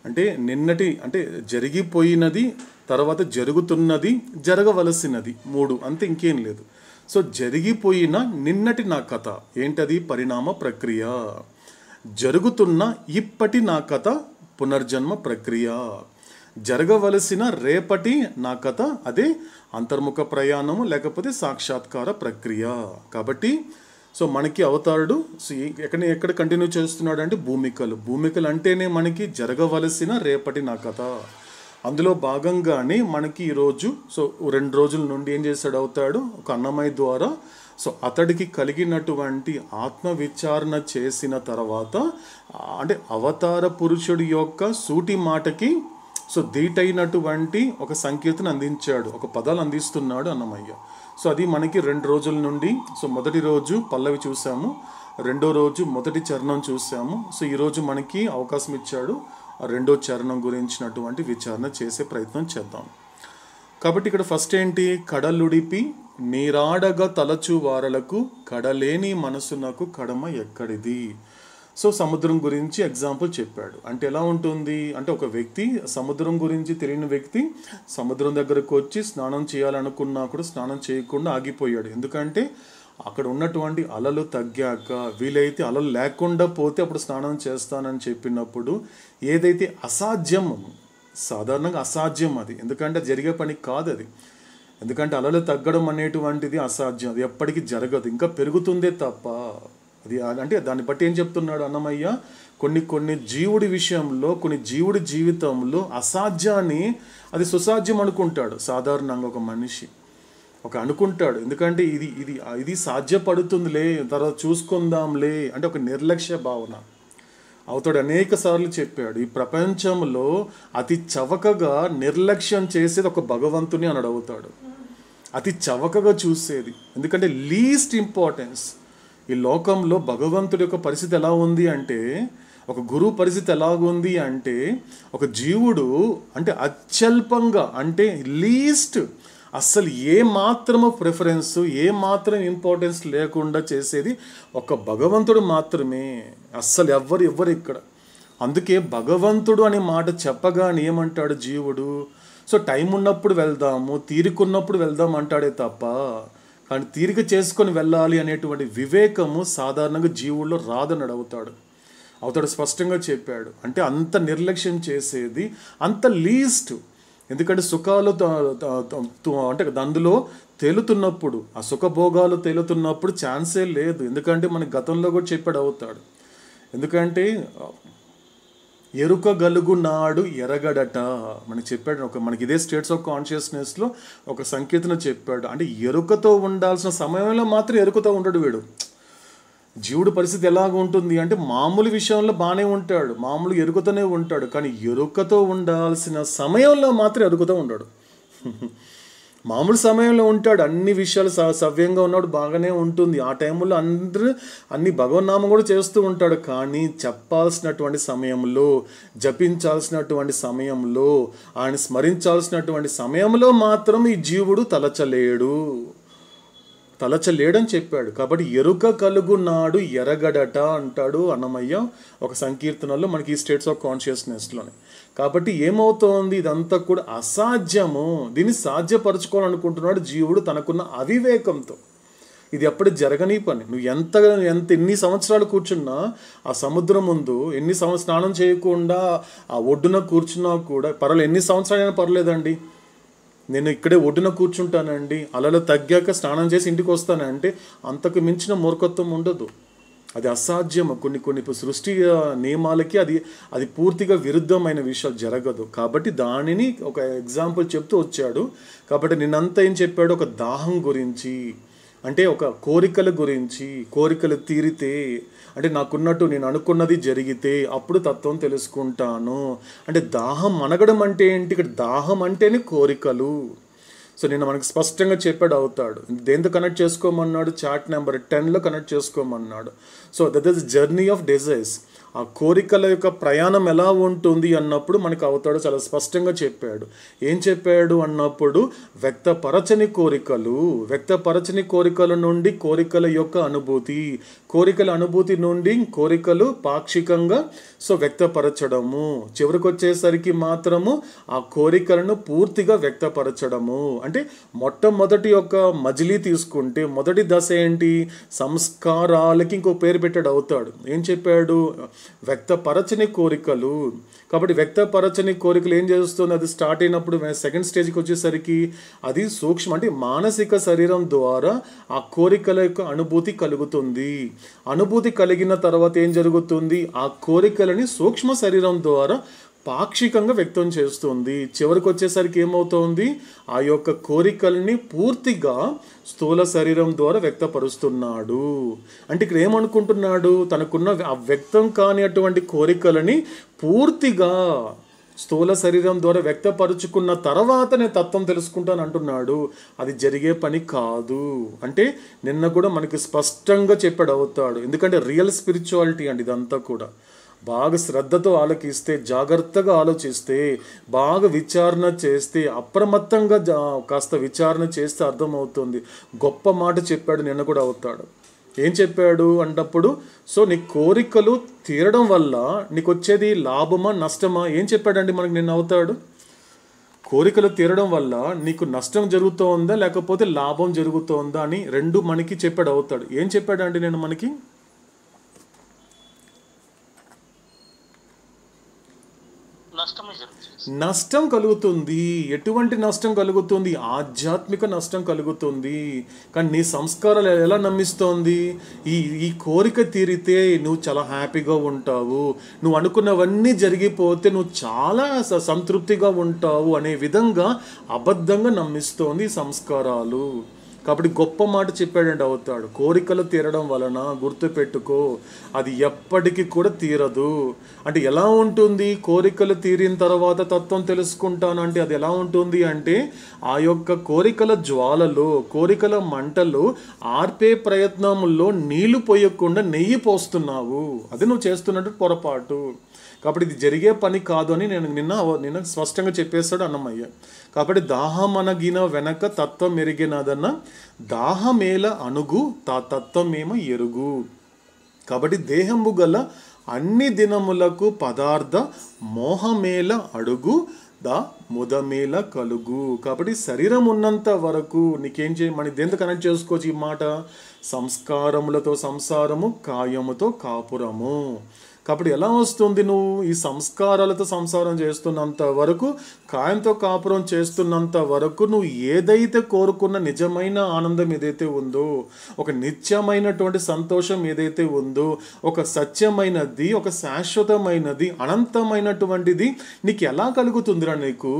అంటే నిన్నటి అంటే జరిగిపోయినది, తర్వాత జరుగుతున్నది, జరగవలసినది, 3 అంతే, ఇంకేం లేదు. సో జరిగిపోయిన నిన్నటి నా కథ ఏంటది? పరిణామ ప్రక్రియ. జరుగుతున్న ఇప్పటి నా కథ పునర్జన్మ ప్రక్రియ. జరగవలసిన రేపటి నా కథ అదే అంతర్ముఖ ప్రయాణము లేకపోతే సాక్షాత్కార ప్రక్రియ. కాబట్టి సో మనకి అవతారుడు ఎక్కడ కంటిన్యూ చేస్తున్నాడు అంటే భూమికలు అంటేనే మనకి జరగవలసిన రేపటి నా కథ. అందులో భాగంగానే మనకి ఈరోజు సో 2 రోజుల నుండి ఏం చేశాడు అవుతాడు, ఒక అన్నమయ్య ద్వారా సో అతడికి కలిగినటువంటి ఆత్మవిచారణ చేసిన తర్వాత అంటే అవతార పురుషుడి యొక్క సూటి మాటకి సో ధీటైనటువంటి ఒక సంకేతం అందించాడు, ఒక పదాలు అందిస్తున్నాడు అన్నమయ్య. సో అది మనకి 2 రోజుల నుండి సో మొదటి రోజు పల్లవి చూసాము, రెండో రోజు మొదటి చరణం చూసాము. సో ఈరోజు మనకి అవకాశం ఇచ్చాడు ఆ 2వ చరణం గురించినటువంటి విచారణ చేసే ప్రయత్నం చేద్దాం. కాబట్టి ఇక్కడ ఫస్ట్ ఏంటి? కడలుడిపి నీరాడగా తలచు వారలకు కడలేని మనసునకు కడమ ఎక్కడిది. సో సముద్రం గురించి ఎగ్జాంపుల్ చెప్పాడు. అంటే ఎలా ఉంటుంది అంటే ఒక వ్యక్తి సముద్రం గురించి తెలియని వ్యక్తి సముద్రం దగ్గరకు వచ్చి స్నానం చేయాలనుకున్నా కూడా స్నానం చేయకుండా ఆగిపోయాడు. ఎందుకంటే అక్కడ ఉన్నటువంటి అలలు తగ్గాక వీలైతే అలలు లేకుండా పోతే అప్పుడు స్నానం చేస్తానని చెప్పినప్పుడు ఏదైతే అసాధ్యం, సాధారణంగా అసాధ్యం అది, ఎందుకంటే జరిగే పని కాదు అది. ఎందుకంటే అలలు తగ్గడం అనేటువంటిది అసాధ్యం, అది ఎప్పటికీ జరగదు, ఇంకా పెరుగుతుందే తప్ప. అది అంటే దాన్ని బట్టి ఏం చెప్తున్నాడు అన్నమయ్య, కొన్ని జీవుడి విషయంలో కొన్ని జీవుడి జీవితంలో అసాధ్యాన్ని అది సుసాధ్యం అనుకుంటాడు. సాధారణంగా ఒక మనిషి అనుకుంటాడు, ఎందుకంటే ఇది సాధ్యపడుతుందిలే తర్వాత చూసుకుందాంలే అంటే ఒక నిర్లక్ష్య భావన. అవుతాడు అనేక సార్లు చెప్పాడు, ఈ ప్రపంచంలో అతి చవకగా నిర్లక్ష్యం చేసేది ఒక భగవంతుని అని అడుగుతాడు. అతి చవకగా చూసేది, ఎందుకంటే లీస్ట్ ఇంపార్టెన్స్. ఈ లోకంలో భగవంతుడి యొక్క పరిస్థితి ఎలా ఉంది అంటే, ఒక గురువు పరిస్థితి ఎలాగుంది అంటే, ఒక జీవుడు అంటే అత్యల్పంగా అంటే లీస్ట్ అస్సలు ఏ మాత్రము ప్రిఫరెన్స్ ఏ మాత్రం ఇంపార్టెన్స్ లేకుండా చేసేది ఒక భగవంతుడు మాత్రమే. అస్సలు ఎవ్వరు ఇక్కడ. అందుకే భగవంతుడు అనే మాట చెప్పగానే ఏమంటాడు జీవుడు, సో టైం ఉన్నప్పుడు వెళ్దాము, తీరికున్నప్పుడు వెళ్దాం అంటాడే తప్ప, కానీ తీరిక చేసుకొని వెళ్ళాలి అనేటువంటి వివేకము సాధారణంగా జీవుల్లో రాదని అవుతాడు స్పష్టంగా చెప్పాడు. అంటే అంత నిర్లక్ష్యం చేసేది అంత లీస్ట్. ఎందుకంటే సుఖాలు అంటే అందులో తేలుతున్నప్పుడు ఆ సుఖభోగాలు తేలుతున్నప్పుడు ఛాన్సే లేదు. ఎందుకంటే మనకి గతంలో కూడా చెప్పాడు అవుతాడు. ఎందుకంటే ఎరుక గలుగునాడు ఎరగడట మనకి చెప్పాడు. మనకి ఇదే స్టేట్స్ ఆఫ్ కాన్షియస్నెస్లో ఒక సంకేతన చెప్పాడు. అంటే ఎరుకతో ఉండాల్సిన సమయంలో మాత్రం ఎరుకతో ఉండడు వీడు. జీవుడు పరిస్థితి ఎలాగ ఉంటుంది అంటే మామూలు విషయంలో బాగానే ఉంటాడు, మామూలు ఎరుకతోనే ఉంటాడు, కానీ ఎరుకతో ఉండాల్సిన సమయంలో మాత్రం ఎరుకతో ఉండడు. మామూలు సమయంలో ఉంటాడు, అన్ని విషయాలు సవ్యంగా ఉన్నాడు, బాగానే ఉంటుంది. ఆ టైంలో అన్ని భగవన్నామం కూడా చేస్తూ ఉంటాడు. కానీ చెప్పాల్సినటువంటి సమయంలో, జపించాల్సినటువంటి సమయంలో, ఆయన స్మరించాల్సినటువంటి సమయంలో మాత్రం ఈ జీవుడు తలచలేడని చెప్పాడు. కాబట్టి ఎరుక కలుగునాడు ఎరగడట అంటాడు అన్నమయ్య ఒక సంకీర్తనలో మనకి ఈ స్టేట్స్ ఆఫ్ కాన్షియస్నెస్లోనే. కాబట్టి ఏమవుతోంది, ఇదంతా కూడా అసాధ్యము, దీన్ని సాధ్యపరచుకోవాలనుకుంటున్నాడు జీవుడు తనకున్న అవివేకంతో. ఇది ఎప్పటి జరగని పని. నువ్వు ఎన్ని సంవత్సరాలు కూర్చున్నా ఆ సముద్రం ముందు స్నానం చేయకుండా ఆ ఒడ్డున కూర్చున్నా కూడా పర్వాలేదు, ఎన్ని సంవత్సరాలైనా పర్లేదండి, నేను ఇక్కడే ఒడ్డున కూర్చుంటానండి, అలలు తగ్గాక స్నానం చేసి ఇంటికి వస్తానంటే అంతకు మించిన మూర్ఖత్వం ఉండదు. అది అసాధ్యం. కొన్ని సృష్టి నియమాలకి అది పూర్తిగా విరుద్ధమైన విషయాలు జరగదు. కాబట్టి దానిని ఒక ఎగ్జాంపుల్ చెప్తూ వచ్చాడు. కాబట్టి నిన్నంతా ఏం చెప్పాడు? ఒక దాహం గురించి, అంటే ఒక కోరికల గురించి. కోరికలు తీరితే అంటే నాకున్నట్టు నేను అనుకున్నది జరిగితే అప్పుడు తత్వం తెలుసుకుంటాను. అంటే దాహం అనగడం అంటే ఏంటి? ఇక్కడ దాహం అంటేనే కోరికలు. సో నిన్న మనకు స్పష్టంగా చెప్పాడు అవుతాడు. దేంతో కనెక్ట్ చేసుకోమన్నాడు? చార్ట్ నెంబర్ 10లో కనెక్ట్ చేసుకోమన్నాడు. So that is journey of desires. ఆ కోరికల యొక్క ప్రయాణం ఎలా ఉంటుంది అన్నప్పుడు మనకు అవుతాడు చాలా స్పష్టంగా చెప్పాడు. ఏం చెప్పాడు అన్నప్పుడు వ్యక్తపరచని కోరికల నుండి కోరికల యొక్క అనుభూతి, కోరికల అనుభూతి నుండి కోరికలు పాక్షికంగా సో వ్యక్తపరచడము, చివరికి వచ్చేసరికి మాత్రము ఆ కోరికలను పూర్తిగా వ్యక్తపరచడము. అంటే మొట్టమొదటి యొక్క మజిలీ తీసుకుంటే మొదటి దశ ఏంటి? సంస్కారాలకి ఇంకో పేరు పెట్టాడు అవుతాడు. ఏం చెప్పాడు? వ్యక్తపరచని కోరికలు. కాబట్టి వ్యక్తపరచని కోరికలు ఏం చేస్తుంది? అది స్టార్ట్ అయినప్పుడు సెకండ్ స్టేజ్కి వచ్చేసరికి అది సూక్ష్మ అంటే మానసిక శరీరం ద్వారా ఆ కోరికల యొక్క అనుభూతి కలుగుతుంది. అనుభూతి కలిగిన తర్వాత ఏం జరుగుతుంది? ఆ కోరికలని సూక్ష్మ శరీరం ద్వారా పాక్షికంగా వ్యక్తం చేస్తుంది. చివరికి వచ్చేసరికి ఏమవుతోంది? ఆ యొక్క కోరికల్ని పూర్తిగా స్థూల శరీరం ద్వారా వ్యక్తపరుస్తున్నాడు. అంటే ఇక్కడ ఏమనుకుంటున్నాడు? తనకున్న ఆ వ్యక్తం కాని అటువంటి కోరికలని పూర్తిగా స్థూల శరీరం ద్వారా వ్యక్తపరుచుకున్న తర్వాత నేను తత్వం తెలుసుకుంటాను అంటున్నాడు. అది జరిగే పని కాదు. అంటే నిన్న కూడా మనకి స్పష్టంగా చెప్పాడు అవుతాడు. ఎందుకంటే రియల్ స్పిరిచువాలిటీ అండి ఇదంతా కూడా. బాగా శ్రద్ధతో ఆలోచిస్తే, జాగ్రత్తగా ఆలోచిస్తే, బాగా విచారణ చేస్తే, అప్రమత్తంగా కాస్త విచారణ చేస్తే అర్థమవుతుంది. గొప్ప మాట చెప్పాడు నిన్న కూడా అవుతాడు. ఏం చెప్పాడు అన్నప్పుడు సో నీ కోరికలు తీరడం వల్ల నీకు వచ్చేది లాభమా నష్టమా? ఏం చెప్పాడండి మనకి నిన్న అవుతాడు? కోరికలు తీరడం వల్ల నీకు నష్టం జరుగుతోందా లేకపోతే లాభం జరుగుతోందా అని రెండు మనకి చెప్పాడు అవుతాడు. ఏం చెప్పాడండి నేను మనకి? నష్టం కలుగుతుంది. ఎటువంటి నష్టం కలుగుతుంది? ఆధ్యాత్మిక నష్టం కలుగుతుంది. కానీ నీ సంస్కారాలు ఎలా నమ్మిస్తోంది? ఈ కోరిక తీరితే నువ్వు చాలా హ్యాపీగా ఉంటావు, నువ్వు అనుకున్నవన్నీ జరిగిపోతే నువ్వు చాలా సంతృప్తిగా ఉంటావు అనే విధంగా అబద్ధంగా నమ్మిస్తోంది సంస్కారాలు. కాబట్టి గొప్ప మాట చెప్పాడండి అవుతాడు. కోరికలు తీరడం వలన గుర్తుపెట్టుకో అది ఎప్పటికీ కూడా తీరదు. అంటే ఎలా ఉంటుంది? కోరికలు తీరిన తర్వాత తత్వం తెలుసుకుంటాను అంటే అది ఎలా ఉంటుంది అంటే ఆ యొక్క కోరికల జ్వాలలు, కోరికల మంటలు ఆర్పే ప్రయత్నంలో నీళ్లు పోయకుండా నెయ్యి పోస్తున్నావు. అది నువ్వు చేస్తున్నట్టు పొరపాటు. కాబట్టి ఇది జరిగే పని కాదు అని నిన్న స్పష్టంగా చెప్పేస్తాడు అన్నమయ్య. కాబట్టి దాహమనగిన వెనక తత్వం ఎరిగినదన్న దాహమేల అనుగు తా తత్వమేమ ఎరుగు. కాబట్టి దేహము గల అన్ని దినములకు పదార్థ మోహమేల అడుగు దా ముదమేల కలుగు. కాబట్టి శరీరం ఉన్నంత వరకు నీకేం మన దేంతో కనెక్ట్ చేసుకోవచ్చు ఈ మాట? సంస్కారములతో సంసారము, కాయముతో కాపురము. కాబట్టి ఎలా వస్తుంది? నువ్వు ఈ సంస్కారాలతో సంసారం చేస్తున్నంత వరకు, కాయంతో కాపురం చేస్తున్నంత వరకు నువ్వు ఏదైతే కోరుకున్న నిజమైన ఆనందం ఏదైతే ఉందో, ఒక నిత్యమైనటువంటి సంతోషం ఏదైతే ఉందో, ఒక సత్యమైనది, ఒక శాశ్వతమైనది, అనంతమైనటువంటిది నీకు ఎలా కలుగుతుందిరా నీకు?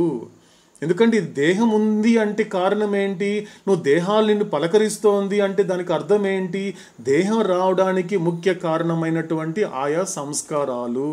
ఎందుకంటే ఇది దేహం ఉంది అంటే కారణం ఏంటి? నువ్వు దేహాలు నిన్ను పలకరిస్తోంది అంటే దానికి అర్థం ఏంటి? దేహం రావడానికి ముఖ్య కారణమైనటువంటి ఆయా సంస్కారాలు.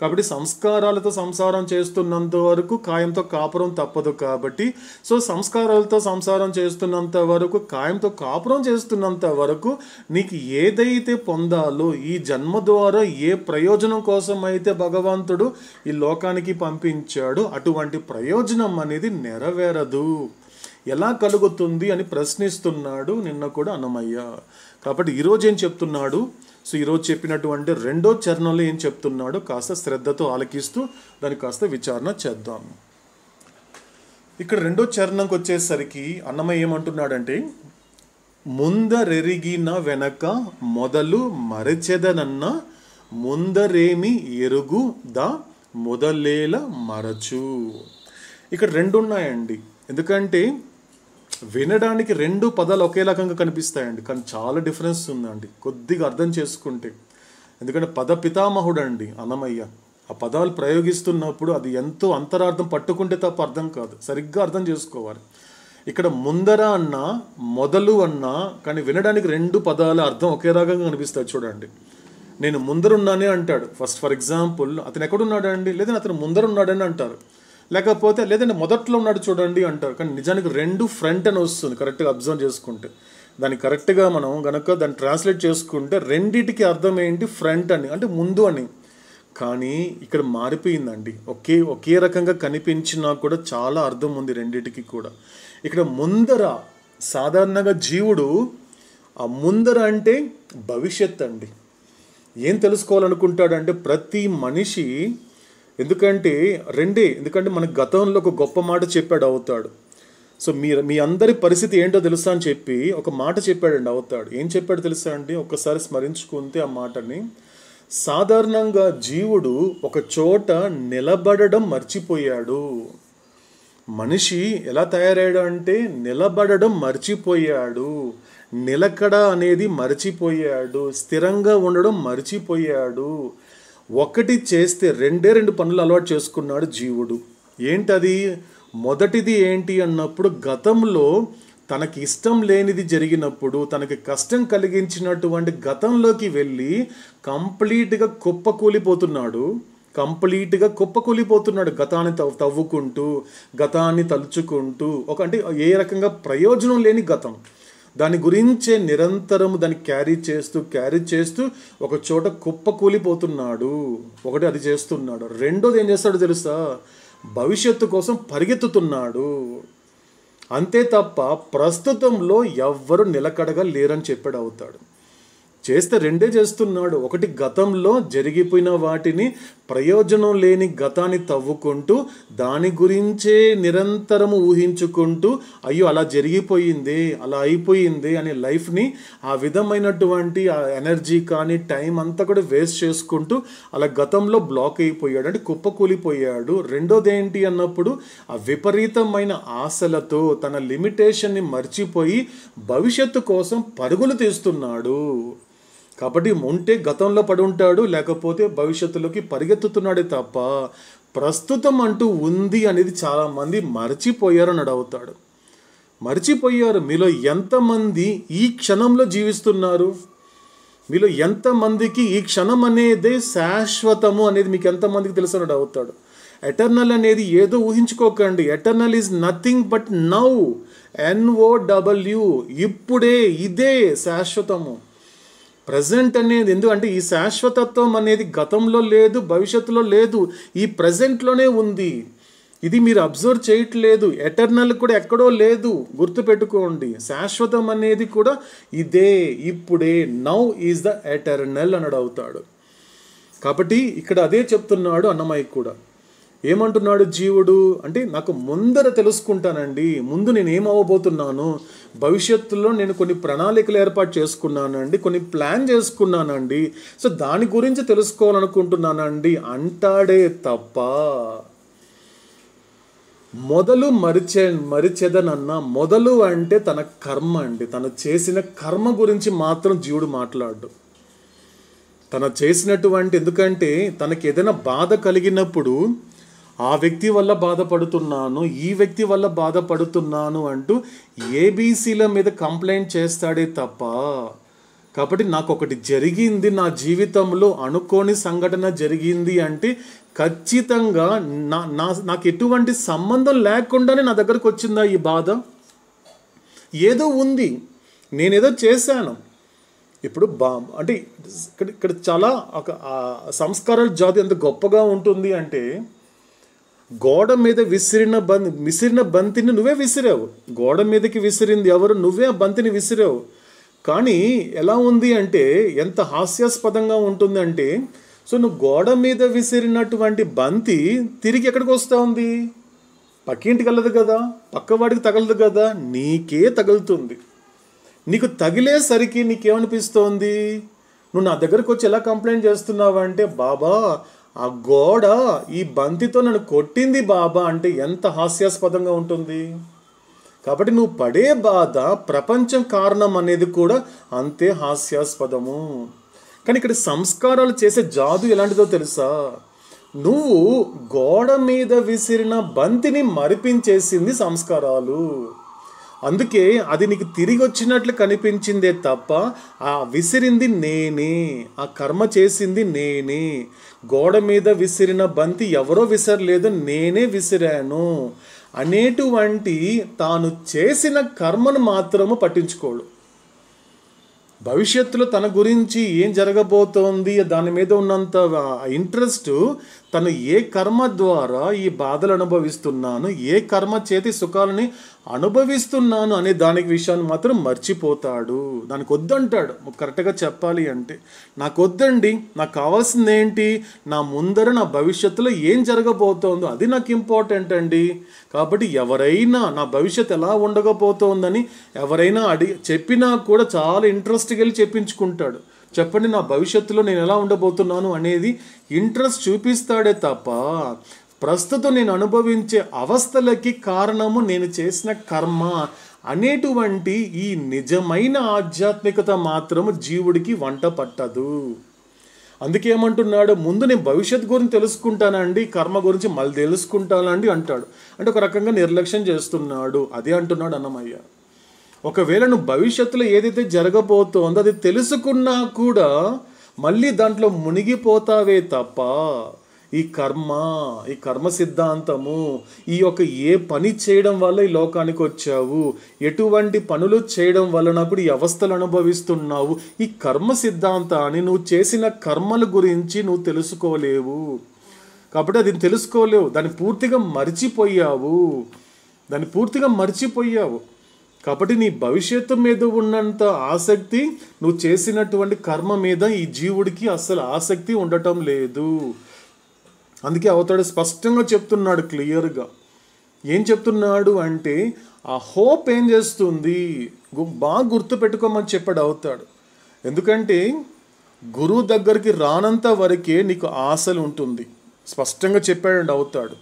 కాబట్టి సంస్కారాలతో సంసారం చేస్తున్నంత వరకు కాయంతో కాపురం తప్పదు. కాబట్టి సో సంస్కారాలతో సంసారం చేస్తున్నంత వరకు, కాయంతో కాపురం చేస్తున్నంత వరకు నీకు ఏదైతే పొందాలో ఈ జన్మ ద్వారా ఏ ప్రయోజనం కోసం అయితే భగవంతుడు ఈ లోకానికి పంపించాడో అటువంటి ప్రయోజనం అనేది నెరవేరదు. ఎలా కలుగుతుంది అని ప్రశ్నిస్తున్నాడు నిన్న కూడా అన్నమయ్య. కాబట్టి ఈరోజు ఏం చెప్తున్నాడు? సో ఈరోజు చెప్పినటువంటి రెండో చరణంలో ఏం చెప్తున్నాడు కాస్త శ్రద్ధతో ఆలకిస్తూ దాన్ని కాస్త విచారణ చేద్దాం. ఇక్కడ రెండో చరణంకి వచ్చేసరికి అన్నమయ్య ఏమంటున్నాడంటే, ముందరెరిగిన వెనక మొదలు మరచెదనన్న ముందరేమి ఎరుగు దా మొదలేల మరచు. ఇక్కడ రెండు ఉన్నాయండి. ఎందుకంటే వినడానికి 2 పదాలు ఒకే రకంగా కనిపిస్తాయండి, కానీ చాలా డిఫరెన్స్ ఉందండి కొద్దిగా అర్థం చేసుకుంటే. ఎందుకంటే పద పితామహుడు అండి అన్నమయ్య. ఆ పదాలు ప్రయోగిస్తున్నప్పుడు అది ఎంతో అంతరార్థం పట్టుకుంటే తప్ప అర్థం కాదు, సరిగ్గా అర్థం చేసుకోవాలి. ఇక్కడ ముందర అన్నా మొదలు అన్నా కానీ వినడానికి 2 పదాల అర్థం ఒకే రకంగా కనిపిస్తాయి. చూడండి, నేను ముందరున్నానే అంటాడు ఫస్ట్. ఫర్ ఎగ్జాంపుల్, అతను ఎక్కడున్నాడండి, లేదంటే అతను ముందరున్నాడని అంటారు, లేకపోతే లేదంటే మొదట్లో ఉన్నాడు చూడండి అంటారు. కానీ నిజానికి 2 ఫ్రంట్ అని వస్తుంది కరెక్ట్గా అబ్జర్వ్ చేసుకుంటే. దాన్ని కరెక్ట్గా మనం గనక దాన్ని ట్రాన్స్లేట్ చేసుకుంటే రెండిటికి అర్థం ఏంటి, ఫ్రంట్ అని అంటే ముందు అని. కానీ ఇక్కడ మారిపోయిందండి, ఒకే రకంగా కనిపించినా కూడా చాలా అర్థం ఉంది రెండిటికి కూడా. ఇక్కడ ముందర సాధారణంగా జీవుడు ఆ ముందర అంటే భవిష్యత్ అండి. ఏం తెలుసుకోవాలనుకుంటాడంటే ప్రతి మనిషి, ఎందుకంటే ఎందుకంటే మన గతంలో ఒక గొప్ప మాట చెప్పాడు అవుతాడు. సో మీ అందరి పరిస్థితి ఏంటో తెలుసా అని చెప్పి ఒక మాట చెప్పాడండి అవుతాడు. ఏం చెప్పాడు తెలుసా అండి, ఒక్కసారి స్మరించుకుంటే ఆ మాటని. సాధారణంగా జీవుడు ఒక చోట నిలబడడం మర్చిపోయాడు. మనిషి ఎలా తయారయ్యాడు అంటే నిలబడడం మర్చిపోయాడు, నిలకడ అనేది మర్చిపోయాడు, స్థిరంగా ఉండడం మర్చిపోయాడు. ఒకటి చేస్తే 2 పనులు అలవాటు చేసుకున్నాడు జీవుడు. ఏంటది? మొదటిది ఏంటి అన్నప్పుడు, గతంలో తనకి ఇష్టం లేనిది జరిగినప్పుడు, తనకి కష్టం కలిగించినటువంటి గతంలోకి వెళ్ళి కంప్లీట్గా కుప్పకూలిపోతున్నాడు. గతాన్ని తవ్వుకుంటూ, గతాన్ని తలుచుకుంటూ, అంటే ఏ రకంగా ప్రయోజనం లేని గతం, దాని గురించే నిరంతరం దాన్ని క్యారీ చేస్తూ ఒక చోట కుప్పకూలిపోతున్నాడు. ఒకటి అది చేస్తున్నాడు. రెండోది ఏం చేస్తాడో తెలుసా, భవిష్యత్తు కోసం పరిగెత్తుతున్నాడు. అంతే తప్ప ప్రస్తుతంలో ఎవ్వరు నిలకడగా లేరని చెప్పాడు అవుతాడు. చేస్తే 2 చేస్తున్నాడు. ఒకటి గతంలో జరిగిపోయిన వాటిని, ప్రయోజనం లేని గతాన్ని తవ్వుకుంటూ దాని గురించే నిరంతరము ఊహించుకుంటూ, అయ్యో అలా జరిగిపోయింది, అలా అయిపోయింది అనే లైఫ్ని ఆ విధమైనటువంటి ఆ ఎనర్జీ కానీ టైం అంతా కూడా వేస్ట్ చేసుకుంటూ అలా గతంలో బ్లాక్ అయిపోయాడు, అంటే కుప్పకూలిపోయాడు. రెండోది ఏంటి అన్నప్పుడు, ఆ విపరీతమైన ఆశలతో తన లిమిటేషన్ని మర్చిపోయి భవిష్యత్తు కోసం పరుగులు తీస్తున్నాడు. కాబట్టి ఉంటే గతంలో పడి ఉంటాడు, లేకపోతే భవిష్యత్తులోకి పరిగెత్తుతున్నాడే తప్ప ప్రస్తుతం అంటూ ఉంది అనేది చాలామంది మర్చిపోయారని అడుగుతాడు. మర్చిపోయారు. మీలో ఎంతమంది ఈ క్షణంలో జీవిస్తున్నారు? మీలో ఎంతమందికి ఈ క్షణం అనేది శాశ్వతము అనేది మీకు ఎంతమందికి తెలుసు అని అడుగుతాడు. ఎటర్నల్ అనేది ఏదో ఊహించుకోకండి. Eternal is nothing but now. NOW, ఇప్పుడే, ఇదే శాశ్వతము. ప్రజెంట్ అనేది ఎందుకంటే ఈ శాశ్వతత్వం అనేది గతంలో లేదు, భవిష్యత్తులో లేదు, ఈ ప్రజెంట్లోనే ఉంది. ఇది మీరు అబ్జర్వ్ చేయట్లేదు. ఎటర్నల్ కూడా ఎక్కడో లేదు, గుర్తుపెట్టుకోండి. శాశ్వతం అనేది కూడా ఇదే, ఇప్పుడే. నౌ ఈజ్ ద ఎటర్నల్ అని అవుతాడు. కాబట్టి ఇక్కడ అదే చెప్తున్నాడు అన్నమయ్య కూడా. ఏమంటున్నాడు జీవుడు అంటే, నాకు ముందర తెలుసుకుంటానండి, ముందు నేను ఏమవ్వబోతున్నాను, భవిష్యత్తులో నేను కొన్ని ప్రణాళికలు ఏర్పాటు చేసుకున్నానండి, కొన్ని ప్లాన్ చేసుకున్నానండి, సో దాని గురించి తెలుసుకోవాలనుకుంటున్నానండి అంటాడే తప్ప మొదలు మరిచెదనన్నా, మొదలు అంటే తన కర్మ అండి. తను చేసిన కర్మ గురించి మాత్రం జీవుడు మాట్లాడు. తను చేసినటువంటి, ఎందుకంటే తనకి ఏదైనా బాధ కలిగినప్పుడు ఆ వ్యక్తి వల్ల బాధపడుతున్నాను, ఈ వ్యక్తి వల్ల బాధపడుతున్నాను అంటూ ఏబీసీల మీద కంప్లైంట్ చేస్తాడే తప్ప, కాబట్టి నాకు ఒకటి జరిగింది నా జీవితంలో, అనుకోని సంఘటన జరిగింది అంటే ఖచ్చితంగా నాకు ఎటువంటి సంబంధం లేకుండానే నా దగ్గరకు వచ్చిందా ఈ బాధ? ఏదో ఉంది, నేనేదో చేశాను. ఇప్పుడు అంటే ఇక్కడ చాలా ఒక సంస్కారాల జాతి ఎంత గొప్పగా ఉంటుంది అంటే, గోడ మీద విసిరిన బంతిని నువ్వే విసిరావు. గోడ మీదకి విసిరింది ఎవరు? నువ్వే ఆ బంతిని విసిరావు. కానీ ఎలా ఉంది అంటే, ఎంత హాస్యాస్పదంగా ఉంటుంది అంటే, సో నువ్వు గోడ మీద విసిరినటువంటి బంతి తిరిగి ఎక్కడికి వస్తూ ఉంది? పక్కింటికి వెళ్ళదు కదా, పక్కవాడికి తగలదు కదా, నీకే తగులుతుంది. నీకు తగిలేసరికి నీకేమనిపిస్తోంది? నువ్వు నా దగ్గరకు వచ్చి ఎలా కంప్లైంట్ చేస్తున్నావు అంటే, బాబా ఆ గోడ ఈ బంతితో నన్ను కొట్టింది బాబా అంటే ఎంత హాస్యాస్పదంగా ఉంటుంది. కాబట్టి నువ్వు పడే బాధ ప్రపంచం కారణం అనేది కూడా అంతే హాస్యాస్పదము. కానీ ఇక్కడ సంస్కారాలు చేసే జాదు ఎలాంటిదో తెలుసా? నువ్వు గోడ మీద విసిరిన బంతిని మరిపించేసింది సంస్కారాలు. అందుకే అది నీకు తిరిగి వచ్చినట్లు కనిపించిందే తప్ప ఆ విసిరింది నేనే, ఆ కర్మ చేసింది నేనే. గోడ మీద విసిరిన బంతి ఎవరో విసరలేదు, నేనే విసిరాను అనేటువంటి తాను చేసిన కర్మను మాత్రము పట్టించుకోడు. భవిష్యత్తులో తన గురించి ఏం జరగబోతోంది దాని మీద ఉన్నంత ఇంట్రెస్ట్, తను ఏ కర్మ ద్వారా ఈ బాధలు అనుభవిస్తున్నాను, ఏ కర్మ చేతి సుఖాలని అనుభవిస్తున్నాను అనే దానికి విషయాన్ని మాత్రం మర్చిపోతాడు. దానికి వద్దంటాడు. కరెక్ట్గా చెప్పాలి అంటే నాకు వద్దండి, నాకు కావాల్సింది ఏంటి, నా ముందర నా భవిష్యత్తులో ఏం జరగబోతోందో అది నాకు ఇంపార్టెంట్ అండి. కాబట్టి ఎవరైనా నా భవిష్యత్తు ఎలా ఉండకపోతోందని ఎవరైనా చెప్పినా కూడా చాలా ఇంట్రెస్ట్గా వెళ్ళి చెప్పించుకుంటాడు. చెప్పండి నా భవిష్యత్తులో నేను ఎలా ఉండబోతున్నాను అనేది ఇంట్రెస్ట్ చూపిస్తాడే తప్ప ప్రస్తుతం నేను అనుభవించే అవస్థలకి కారణము నేను చేసిన కర్మ అనేటువంటి ఈ నిజమైన ఆధ్యాత్మికత మాత్రము జీవుడికి వంట పట్టదు. అందుకేమంటున్నాడు, ముందు నేను భవిష్యత్తు గురించి తెలుసుకుంటానండి, కర్మ గురించి మళ్ళీ తెలుసుకుంటానండి అంటాడు. అంటే ఒక రకంగా నిర్లక్ష్యం చేస్తున్నాడు. అదే అంటున్నాడు అన్నమయ్య. ఒకవేళ నువ్వు భవిష్యత్తులో ఏదైతే జరగబోతోందో అది తెలుసుకున్నా కూడా మళ్ళీ దాంట్లో మునిగిపోతావే తప్ప ఈ కర్మ సిద్ధాంతము, ఈ యొక్క ఏ పని చేయడం వల్ల ఈ లోకానికి వచ్చావు, ఎటువంటి పనులు చేయడం వలన కూడా ఈ అవస్థలు అనుభవిస్తున్నావు, ఈ కర్మ సిద్ధాంతాన్ని నువ్వు చేసిన కర్మల గురించి నువ్వు తెలుసుకోలేవు. కాబట్టి అది తెలుసుకోలేవు, దాన్ని పూర్తిగా మర్చిపోయావు. కాబట్టి నీ భవిష్యత్తు మీద ఉన్నంత ఆసక్తి నువ్వు చేసినటువంటి కర్మ మీద ఈ జీవుడికి అస్సలు ఆసక్తి ఉండటం లేదు. అందుకే అవతాడు స్పష్టంగా చెప్తున్నాడు, క్లియర్గా. ఏం చెప్తున్నాడు అంటే ఆ హోప్ ఏం చేస్తుంది, బాగా గుర్తుపెట్టుకోమని చెప్పాడు అవుతాడు. ఎందుకంటే గురువు దగ్గరికి రానంత వరకే నీకు ఆశలు ఉంటుంది. స్పష్టంగా చెప్పాడు అవుతాడు.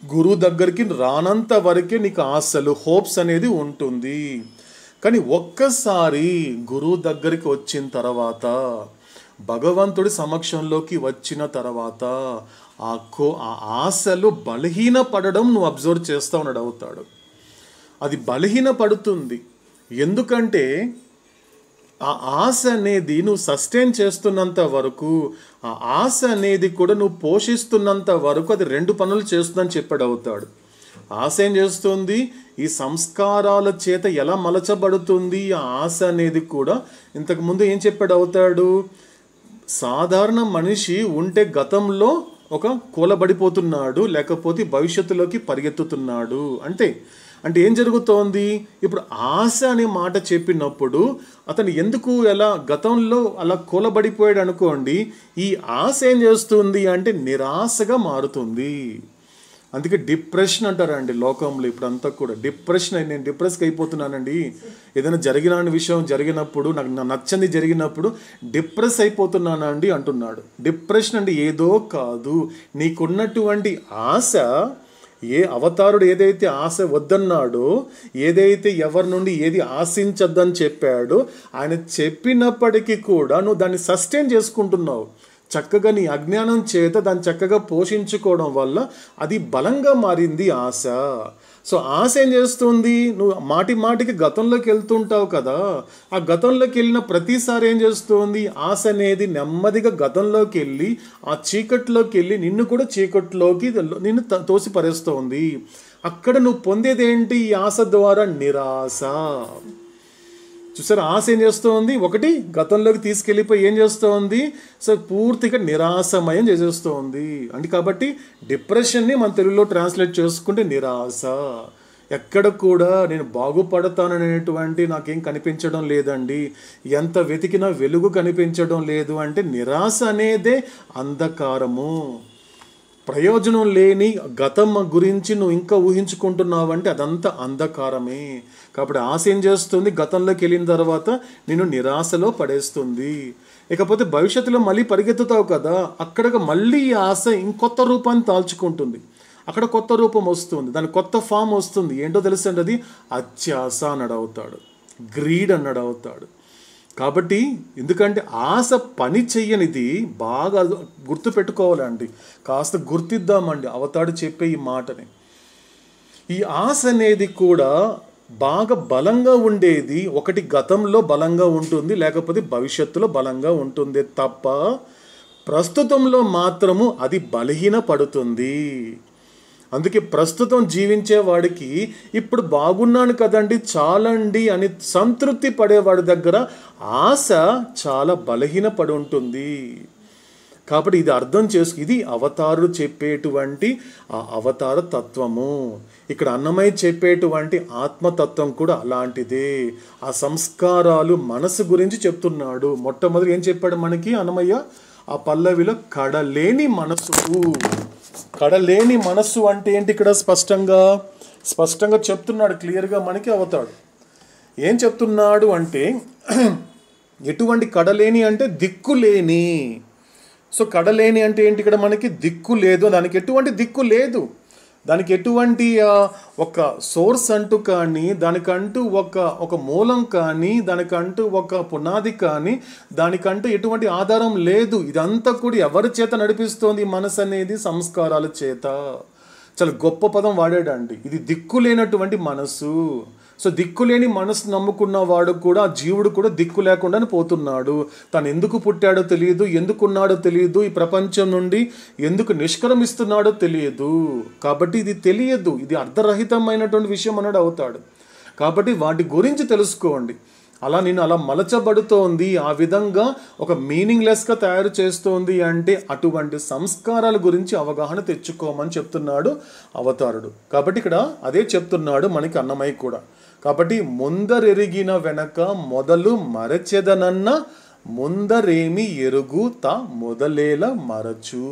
గురువు దగ్గరికి రానంత వరకే నీకు ఆశలు, హోప్స్ అనేది ఉంటుంది. కానీ ఒక్కసారి గురువు దగ్గరికి వచ్చిన తర్వాత, భగవంతుడి సమక్షంలోకి వచ్చిన తర్వాత ఆ ఆశలు బలహీనపడడం నువ్వు అబ్జర్వ్ చేస్తూ ఉన్నాడు అవుతాడు. అది బలహీనపడుతుంది. ఎందుకంటే ఆ ఆశ అనేది నువ్వు సస్టైన్ చేస్తున్నంత వరకు, ఆ ఆశ అనేది కూడా నువ్వు పోషిస్తున్నంత వరకు అది రెండు పనులు చేస్తుందని చెప్పాడు అవుతాడు. ఆశ ఏం చేస్తుంది, ఈ సంస్కారాల చేత ఎలా మలచబడుతుంది ఆ ఆశ అనేది కూడా. ఇంతకుముందు ఏం చెప్పాడు అవుతాడు, సాధారణ మనిషి ఉంటే గతంలో ఒక కూలబడిపోతున్నాడు, లేకపోతే భవిష్యత్తులోకి పరిగెత్తుతున్నాడు. అంటే ఏం జరుగుతోంది, ఇప్పుడు ఆశ అనే మాట చెప్పినప్పుడు అతను ఎందుకు ఎలా గతంలో అలా కూలబడిపోయాడు అనుకోండి, ఈ ఆశ ఏం చేస్తుంది అంటే నిరాశగా మారుతుంది. అందుకే డిప్రెషన్ అంటారండి లోకంలో. ఇప్పుడు అంతా కూడా డిప్రెషన్, నేను డిప్రెస్కి అయిపోతున్నానండి, ఏదైనా జరిగిన విషయం జరిగినప్పుడు, నాకు నచ్చని జరిగినప్పుడు డిప్రెస్ అయిపోతున్నానండి అంటున్నాడు. డిప్రెషన్ అంటే ఏదో కాదు, నీకున్నటువంటి ఆశ, ఏ అవతారుడు ఏదైతే ఆశ వద్దన్నాడో, ఏదైతే ఎవరి నుండి ఏది ఆశించద్దని చెప్పాడో, ఆయన చెప్పినప్పటికీ కూడా నువ్వు దాన్ని సస్టైన్ చేసుకుంటున్నావు. చక్కగా నీ అజ్ఞానం చేత దాన్ని చక్కగా పోషించుకోవడం వల్ల అది బలంగా మారింది ఆశ. సో ఆశ ఏం చేస్తుంది, నువ్వు మాటికి గతంలోకి వెళ్తుంటావు కదా, ఆ గతంలోకి వెళ్ళిన ప్రతిసారి ఏం చేస్తుంది, ఆశ అనేది నెమ్మదిగా గతంలోకి వెళ్ళి ఆ చీకట్లోకి వెళ్ళి నిన్ను కూడా చీకట్లోకి నిన్ను తోసిపరేస్తోంది. అక్కడ నువ్వు పొందేది ఏంటి, ఈ ఆశ ద్వారా నిరాశ. చూసారు, ఆశ ఏం చేస్తోంది, ఒకటి గతంలోకి తీసుకెళ్ళిపోయి ఏం చేస్తోంది, సో పూర్తిగా నిరాశమయం చేసేస్తోంది. అంటే కాబట్టి డిప్రెషన్ని మన తెలుగులో ట్రాన్స్లేట్ చేసుకుంటే నిరాశ. ఎక్కడ కూడా నేను బాగుపడతాననేటువంటి నాకేం కనిపించడం లేదండి, ఎంత వెతికినా వెలుగు కనిపించడం లేదు అంటే నిరాశ అనేదే అంధకారము. ప్రయోజనం లేని గతం గురించి నువ్వు ఇంకా ఊహించుకుంటున్నావు అంటే అదంతా అంధకారమే. కాబట్టి ఆశ ఏం చేస్తుంది, గతంలోకి వెళ్ళిన తర్వాత నిన్ను నిరాశలో పడేస్తుంది. ఇకపోతే భవిష్యత్తులో మళ్ళీ పరిగెత్తుతావు కదా, అక్కడ మళ్ళీ ఈ ఆశ ఇంకొత్త రూపాన్ని తాల్చుకుంటుంది. అక్కడ కొత్త రూపం వస్తుంది, దాని కొత్త ఫామ్ వస్తుంది. ఏంటో తెలుసండి, అది అత్యాస అన్నాడు అవుతాడు, గ్రీడ్ అన్నాడు అవుతాడు. కాబట్టి ఎందుకంటే ఆశ పని చెయ్యనిది బాగా గుర్తు పెట్టుకోవాలండి. కాస్త గుర్తిద్దామండి అవతాడు చెప్పే ఈ మాటని. ఈ ఆశ అనేది కూడా బాగా బలంగా ఉండేది ఒకటి గతంలో బలంగా ఉంటుంది, లేకపోతే భవిష్యత్తులో బలంగా ఉంటుంది తప్ప ప్రస్తుతంలో మాత్రము అది బలహీన పడుతుంది. అందుకే ప్రస్తుతం జీవించే వాడికి ఇప్పుడు బాగున్నాను కదండి చాలండి అని సంతృప్తి పడేవాడి దగ్గర ఆశ చాలా బలహీనపడి ఉంటుంది. కాబట్టి ఇది అర్థం ఇది అవతారుడు చెప్పేటువంటి ఆ అవతార తత్వము. ఇక్కడ అన్నమయ్య చెప్పేటువంటి ఆత్మతత్వం కూడా అలాంటిదే. ఆ సంస్కారాలు మనసు గురించి చెప్తున్నాడు. మొట్టమొదటి ఏం చెప్పాడు మనకి అన్నమయ్య ఆ పల్లవిలో? కడలేని మనసు. కడలేని మనస్సు అంటే ఏంటి? ఇక్కడ స్పష్టంగా చెప్తున్నాడు, క్లియర్గా మనకి అవుతాడు. ఏం చెప్తున్నాడు అంటే ఎటువంటి కడలేని అంటే దిక్కులేని. సో కడలేని అంటే ఏంటి? ఇక్కడ మనకి దిక్కు లేదు, దానికి ఎటువంటి దిక్కు లేదు, దానికి ఎటువంటి ఒక సోర్స్ అంటూ కానీ, దానికంటూ ఒక మూలం కానీ, దానికంటూ ఒక పునాది కానీ, దానికంటూ ఎటువంటి ఆధారం లేదు. ఇదంతా కూడా ఎవరి చేత నడిపిస్తోంది? మనసు అనేది సంస్కారాల చేత. చాలా గొప్ప పదం వాడాడండి, ఇది దిక్కులేనటువంటి మనసు. సో దిక్కులేని మనసు నమ్ముకున్న వాడు కూడా, ఆ జీవుడు కూడా దిక్కు లేకుండానే పోతున్నాడు. తను ఎందుకు పుట్టాడో తెలియదు, ఎందుకున్నాడో తెలియదు, ఈ ప్రపంచం నుండి ఎందుకు నిష్క్రమిస్తున్నాడో తెలియదు. కాబట్టి ఇది తెలియదు, ఇది అర్ధరహితమైనటువంటి విషయం అన్నాడు అవుతాడు. కాబట్టి వాటి గురించి తెలుసుకోండి. అలా మలచబడుతోంది, ఆ విధంగా ఒక మీనింగ్లెస్గా తయారు చేస్తోంది అంటే అటువంటి సంస్కారాల గురించి అవగాహన తెచ్చుకోమని చెప్తున్నాడు అవతారుడు. కాబట్టి ఇక్కడ అదే చెప్తున్నాడు మనకి అన్నమయ్య కూడా. కాబట్టి ముందరెరిగిన వెనక మొదలు మరచెదనన్న ముందరేమి ఎరుగు తా మొదలేల మరచు.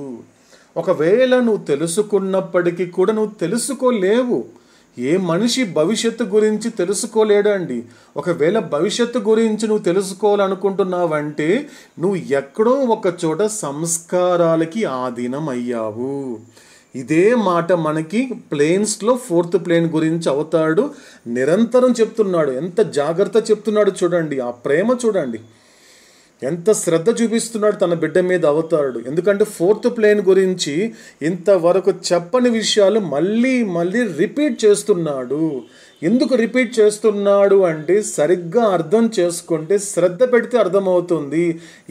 ఒకవేళ నువ్వు తెలుసుకున్నప్పటికీ కూడా నువ్వు తెలుసుకోలేవు. ఏ మనిషి భవిష్యత్తు గురించి తెలుసుకోలేడండి. ఒకవేళ భవిష్యత్తు గురించి నువ్వు తెలుసుకోవాలనుకుంటున్నావంటే నువ్వు ఎక్కడో ఒక చోట సంస్కారాలకి ఆధీనం అయ్యావు. ఇదే మాట మనకి ప్లేన్స్లో 4th ప్లేన్ గురించి అవుతాడు నిరంతరం చెప్తున్నాడు. ఎంత జాగ్రత్త చెప్తున్నాడు చూడండి, ఆ ప్రేమ చూడండి, ఎంత శ్రద్ధ చూపిస్తున్నాడు తన బిడ్డ మీద అవుతాడు. ఎందుకంటే 4th ప్లేన్ గురించి ఇంతవరకు చెప్పని విషయాలు మళ్ళీ రిపీట్ చేస్తున్నాడు. ఎందుకు రిపీట్ చేస్తున్నాడు అంటే సరిగ్గా అర్థం చేసుకుంటే, శ్రద్ధ పెడితే అర్థమవుతుంది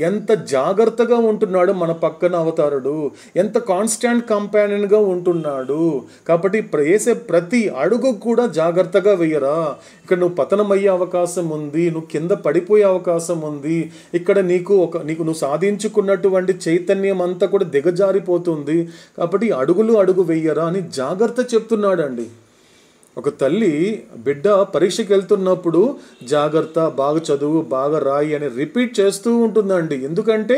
ఎంత జాగ్రత్తగా ఉంటున్నాడు మన పక్కన అవతారుడు, ఎంత కాన్స్టాంట్ కంపానియన్గా ఉంటున్నాడు. కాబట్టి వేసే ప్రతి అడుగు కూడా జాగ్రత్తగా వేయరా. ఇక్కడ నువ్వు పతనమయ్యే అవకాశం ఉంది, నువ్వు కింద పడిపోయే అవకాశం ఉంది, ఇక్కడ నీకు నువ్వు సాధించుకున్నటువంటి చైతన్యం అంతా కూడా దిగజారిపోతుంది. కాబట్టి అడుగు వేయరా అని జాగ్రత్త చెప్తున్నాడండి. ఒక తల్లి బిడ్డ పరీక్షకి వెళ్తున్నప్పుడు జాగ్రత్త, బాగా చదువు, బాగా రాయి అని రిపీట్ చేస్తూ ఉంటుందండి. ఎందుకంటే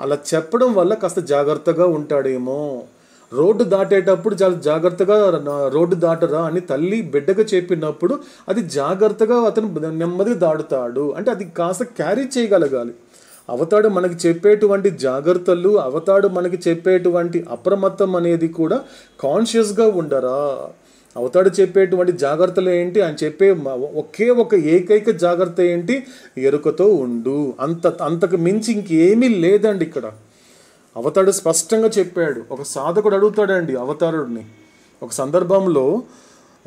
అలా చెప్పడం వల్ల కాస్త జాగ్రత్తగా ఉంటాడేమో. రోడ్డు దాటేటప్పుడు చాలా జాగ్రత్తగా రోడ్డు దాటరా అని తల్లి బిడ్డగా చెప్పినప్పుడు అది జాగ్రత్తగా అతను నెమ్మదిగా దాటుతాడు. అంటే అది కాస్త క్యారీ చేయగలగాలి. అవతాడు మనకి చెప్పేటువంటి జాగ్రత్తలు, అవతాడు మనకి చెప్పేటువంటి అప్రమత్తం అనేది కూడా కాన్షియస్గా ఉండరా. అవతాడు చెప్పేటువంటి జాగ్రత్తలు ఏంటి? ఆయన చెప్పే ఒక ఏకైక జాగ్రత్త ఏంటి? ఎరుకతో ఉండు. అంతకు మించి ఇంకేమీ లేదండి ఇక్కడ. అవతాడు స్పష్టంగా చెప్పాడు. ఒక సాధకుడు అడుగుతాడండి అవతారుడిని. ఒక సందర్భంలో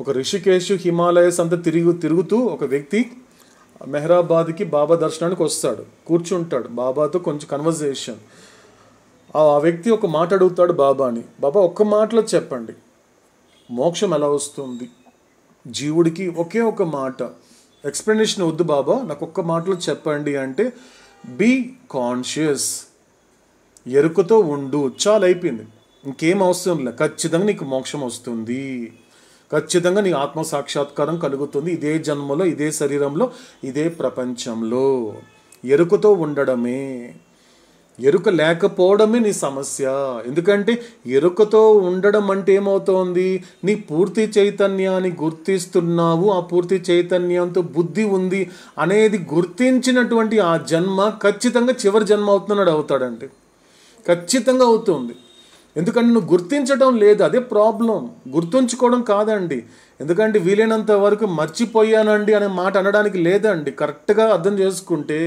ఒక ఋషికేశ్, హిమాలయస్ అంతా తిరుగుతూ ఒక వ్యక్తి మెహరాబాద్కి బాబా దర్శనానికి వస్తాడు, కూర్చుంటాడు, బాబాతో కొంచెం కన్వర్జేషన్. ఆ వ్యక్తి ఒక మాట అడుగుతాడు బాబాని, బాబా ఒక్క మాటలో చెప్పండి మోక్షం ఎలా వస్తుంది జీవుడికి? ఒకే ఒక మాట, ఎక్స్ప్లెనేషన్ వద్దు బాబా, నాకు ఒక్క మాటలో చెప్పండి అంటే బీ కాన్షియస్, ఎరుకతో ఉండు, చాలా అయిపోయింది, ఇంకేం అవసరం లేదు. ఖచ్చితంగా నీకు మోక్షం వస్తుంది, ఖచ్చితంగా నీ ఆత్మ సాక్షాత్కారం కలుగుతుంది, ఇదే జన్మలో, ఇదే శరీరంలో, ఇదే ప్రపంచంలో. ఎరుకతో ఉండడమే, ఎరుక లేకపోవడమే నీ సమస్య. ఎందుకంటే ఎరుకతో ఉండడం అంటే ఏమవుతోంది? నీ పూర్తి చైతన్యాన్ని గుర్తిస్తున్నావు, ఆ పూర్తి చైతన్యంతో బుద్ధి ఉంది అనేది గుర్తించినటువంటి ఆ జన్మ ఖచ్చితంగా చివరి జన్మ అవుతున్నాడు అవుతాడంటే ఖచ్చితంగా అవుతుంది. ఎందుకంటే నువ్వు గుర్తించడం లేదు, అదే ప్రాబ్లం. గుర్తుంచుకోవడం కాదండి. ఎందుకంటే వీలైనంత వరకు మర్చిపోయానండి అనే మాట అనడానికి లేదండి. కరెక్ట్గా అర్థం చేసుకుంటే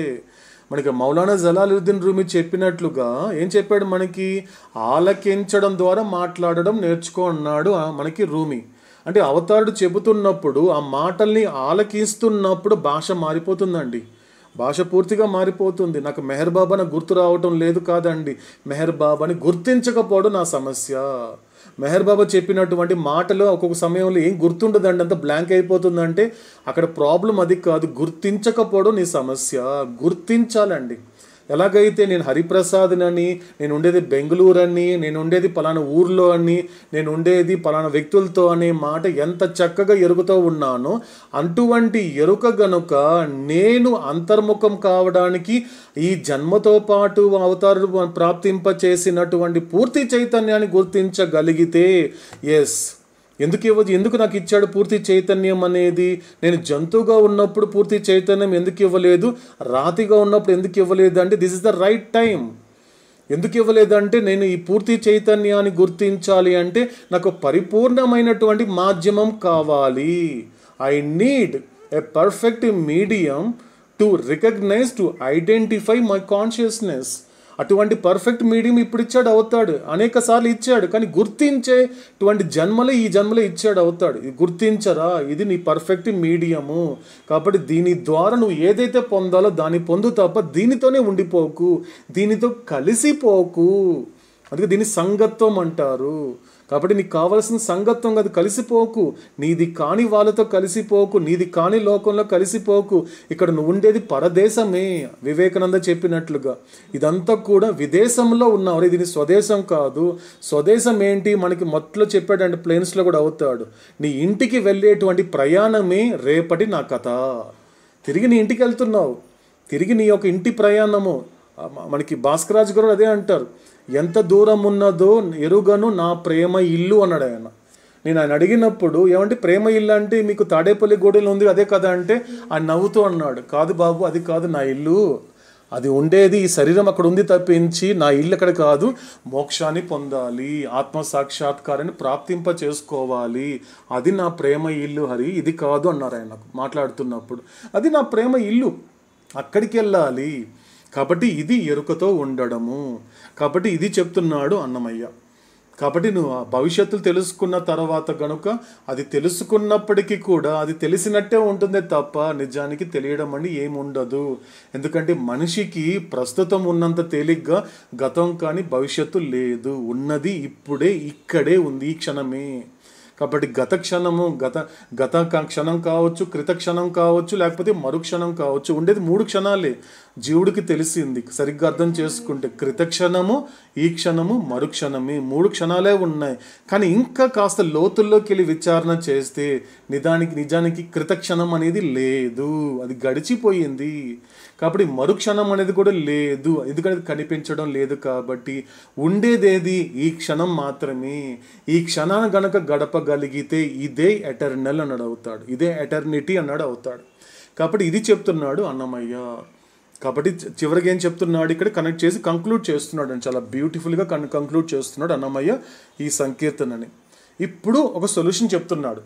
మనకి మౌలానా జలాలుద్దీన్ రూమి చెప్పినట్లుగా ఏం చెప్పాడు మనకి, ఆలకించడం ద్వారా మాట్లాడడం నేర్చుకో అన్నాడు మనకి రూమి. అంటే అవతారుడు చెబుతున్నప్పుడు ఆ మాటల్ని ఆలకిస్తున్నప్పుడు భాష మారిపోతుందండి, భాష పూర్తిగా మారిపోతుంది. నాకు మెహర్ బాబాని గుర్తు రావటం లేదు కాదండి, మెహర్ బాబాని గుర్తించకపోవడం నా సమస్య. మెహర్ బాబా చెప్పినటువంటి మాటలు ఒక్కొక్క సమయంలో ఏం గుర్తుండదండి, అంత బ్లాంక్ అయిపోతుందంటే అక్కడ ప్రాబ్లం అది కాదు, గుర్తించకపోవడం నీ సమస్య. గుర్తించాలండి. ఎలాగైతే నేను హరిప్రసాద్నని, నేను ఉండేది బెంగళూరు అని, నేను ఉండేది పలానా ఊర్లో అని, నేను ఉండేది పలానా వ్యక్తులతో అనే మాట ఎంత చక్కగా ఎరుగుతూ ఉన్నానో, అటువంటి ఎరుక గనుక నేను అంతర్ముఖం కావడానికి ఈ జన్మతో పాటు అవతారు ప్రాప్తింప చేసినటువంటి పూర్తి చైతన్యాన్ని గుర్తించగలిగితే, ఎస్, ఎందుకు నాకు ఇచ్చాడు పూర్తి చైతన్యం అనేది? నేను జంతువుగా ఉన్నప్పుడు పూర్తి చైతన్యం ఎందుకు ఇవ్వలేదు, రాతిగా ఉన్నప్పుడు ఎందుకు ఇవ్వలేదు అంటే this is the right time. ఎందుకు ఇవ్వలేదంటే నేను ఈ పూర్తి చైతన్యాన్ని గుర్తించాలి అంటే నాకు పరిపూర్ణమైనటువంటి మాధ్యమం కావాలి. I need a perfect medium to recognise, to identify my consciousness. అటువంటి పర్ఫెక్ట్ మీడియం ఇప్పుడు ఇచ్చాడు అవుతాడు, అనేక సార్లు ఇచ్చాడు, కానీ గుర్తించేటువంటి జన్మలో ఈ జన్మలో ఇచ్చాడు అవుతాడు. ఇది గుర్తించరా, ఇది నీ పర్ఫెక్ట్ మీడియము. కాబట్టి దీని ద్వారా నువ్వు ఏదైతే పొందాలో దాన్ని పొందు తప్ప దీనితోనే ఉండిపోకు, దీనితో కలిసిపోకు. అందుకే దీన్ని సంగత్వం అంటారు. కాబట్టి నీకు కావాల్సిన సంగత్వం కాదు, కలిసిపోకు. నీది కాని వాళ్ళతో కలిసిపోకు, నీది కాని లోకంలో కలిసిపోకు. ఇక్కడ నువ్వు ఉండేది పరదేశమే, వివేకానంద చెప్పినట్లుగా. ఇదంతా కూడా విదేశంలో ఉన్నావు, ఇది స్వదేశం కాదు. స్వదేశం ఏంటి మనకి మొదట్లో చెప్పాడంటే ప్లేన్స్లో కూడా అవుతాడు. నీ ఇంటికి వెళ్ళేటువంటి ప్రయాణమే రేపటి నా కథ. తిరిగి నీ ఇంటికి వెళ్తున్నావు, తిరిగి నీ యొక్క ఇంటి ప్రయాణము. మనకి భాస్కరాజు గారు అదే అంటారు, ఎంత దూరం ఉన్నదో ఎరుగను నా ప్రేమ ఇల్లు అన్నాడు ఆయన. నేను ఆయన అడిగినప్పుడు ఏమంటే ప్రేమ ఇల్లు అంటే మీకు తాడేపల్లి గూడెలో ఉంది అదే కదా అంటే ఆయన నవ్వుతూ అన్నాడు, కాదు బాబు, అది కాదు నా ఇల్లు. అది ఉండేది ఈ శరీరం అక్కడ ఉంది తప్పించి నా ఇల్లు అక్కడ కాదు. మోక్షాన్ని పొందాలి, ఆత్మ సాక్షాత్కారాన్ని ప్రాప్తింప చేసుకోవాలి, అది నా ప్రేమ ఇల్లు హరి, ఇది కాదు అన్నారు ఆయన మాట్లాడుతున్నప్పుడు. అది నా ప్రేమ ఇల్లు, అక్కడికి వెళ్ళాలి. కాబట్టి ఇది ఎరుకతో ఉండడము. కాబట్టి ఇది చెప్తున్నాడు అన్నమయ్య. కాబట్టి నువ్వు ఆ భవిష్యత్తులు తెలుసుకున్న తర్వాత కనుక అది తెలుసుకున్నప్పటికీ కూడా అది తెలిసినట్టే ఉంటుందే తప్ప నిజానికి తెలియడం అని ఏముండదు. ఎందుకంటే మనిషికి ప్రస్తుతం ఉన్నంత తేలిగ్గా గతం కానీ భవిష్యత్తు లేదు, ఉన్నది ఇప్పుడే ఇక్కడే ఉంది, ఈ క్షణమే. కాబట్టి గత క్షణం కావచ్చు, కృత క్షణం కావచ్చు, లేకపోతే మరుక్షణం కావచ్చు, ఉండేది 3 క్షణాలే. జీవుడికి తెలిసింది సరిగ్గా అర్థం చేసుకుంటే కృత క్షణము, ఈ క్షణము, మరుక్షణమే, 3 క్షణాలే ఉన్నాయి. కానీ ఇంకా కాస్త లోతుల్లోకి వెళ్ళి విచారణ చేస్తే నిజానికి కృతక్షణం అనేది లేదు, అది గడిచిపోయింది. కాబట్టి మరుక్షణం అనేది కూడా లేదు, ఎందుకంటే కనిపించడం లేదు. కాబట్టి ఉండేదేది ఈ క్షణం మాత్రమే. ఈ క్షణాన్ని గనక గడపగలిగితే ఇదే ఎటర్నల్ అన్నాడు అవుతాడు, ఇదే ఎటర్నిటీ అన్నాడు అవుతాడు. కాబట్టి ఇది చెప్తున్నాడు అన్నమయ్య. కాబట్టి చివరికి ఏం చెప్తున్నాడు ఇక్కడ కనెక్ట్ చేసి కంక్లూడ్ చేస్తున్నాడు అని, చాలా బ్యూటిఫుల్గా కంక్లూడ్ చేస్తున్నాడు అన్నమయ్య ఈ సంకీర్తనని. ఇప్పుడు ఒక సొల్యూషన్ చెప్తున్నాడు.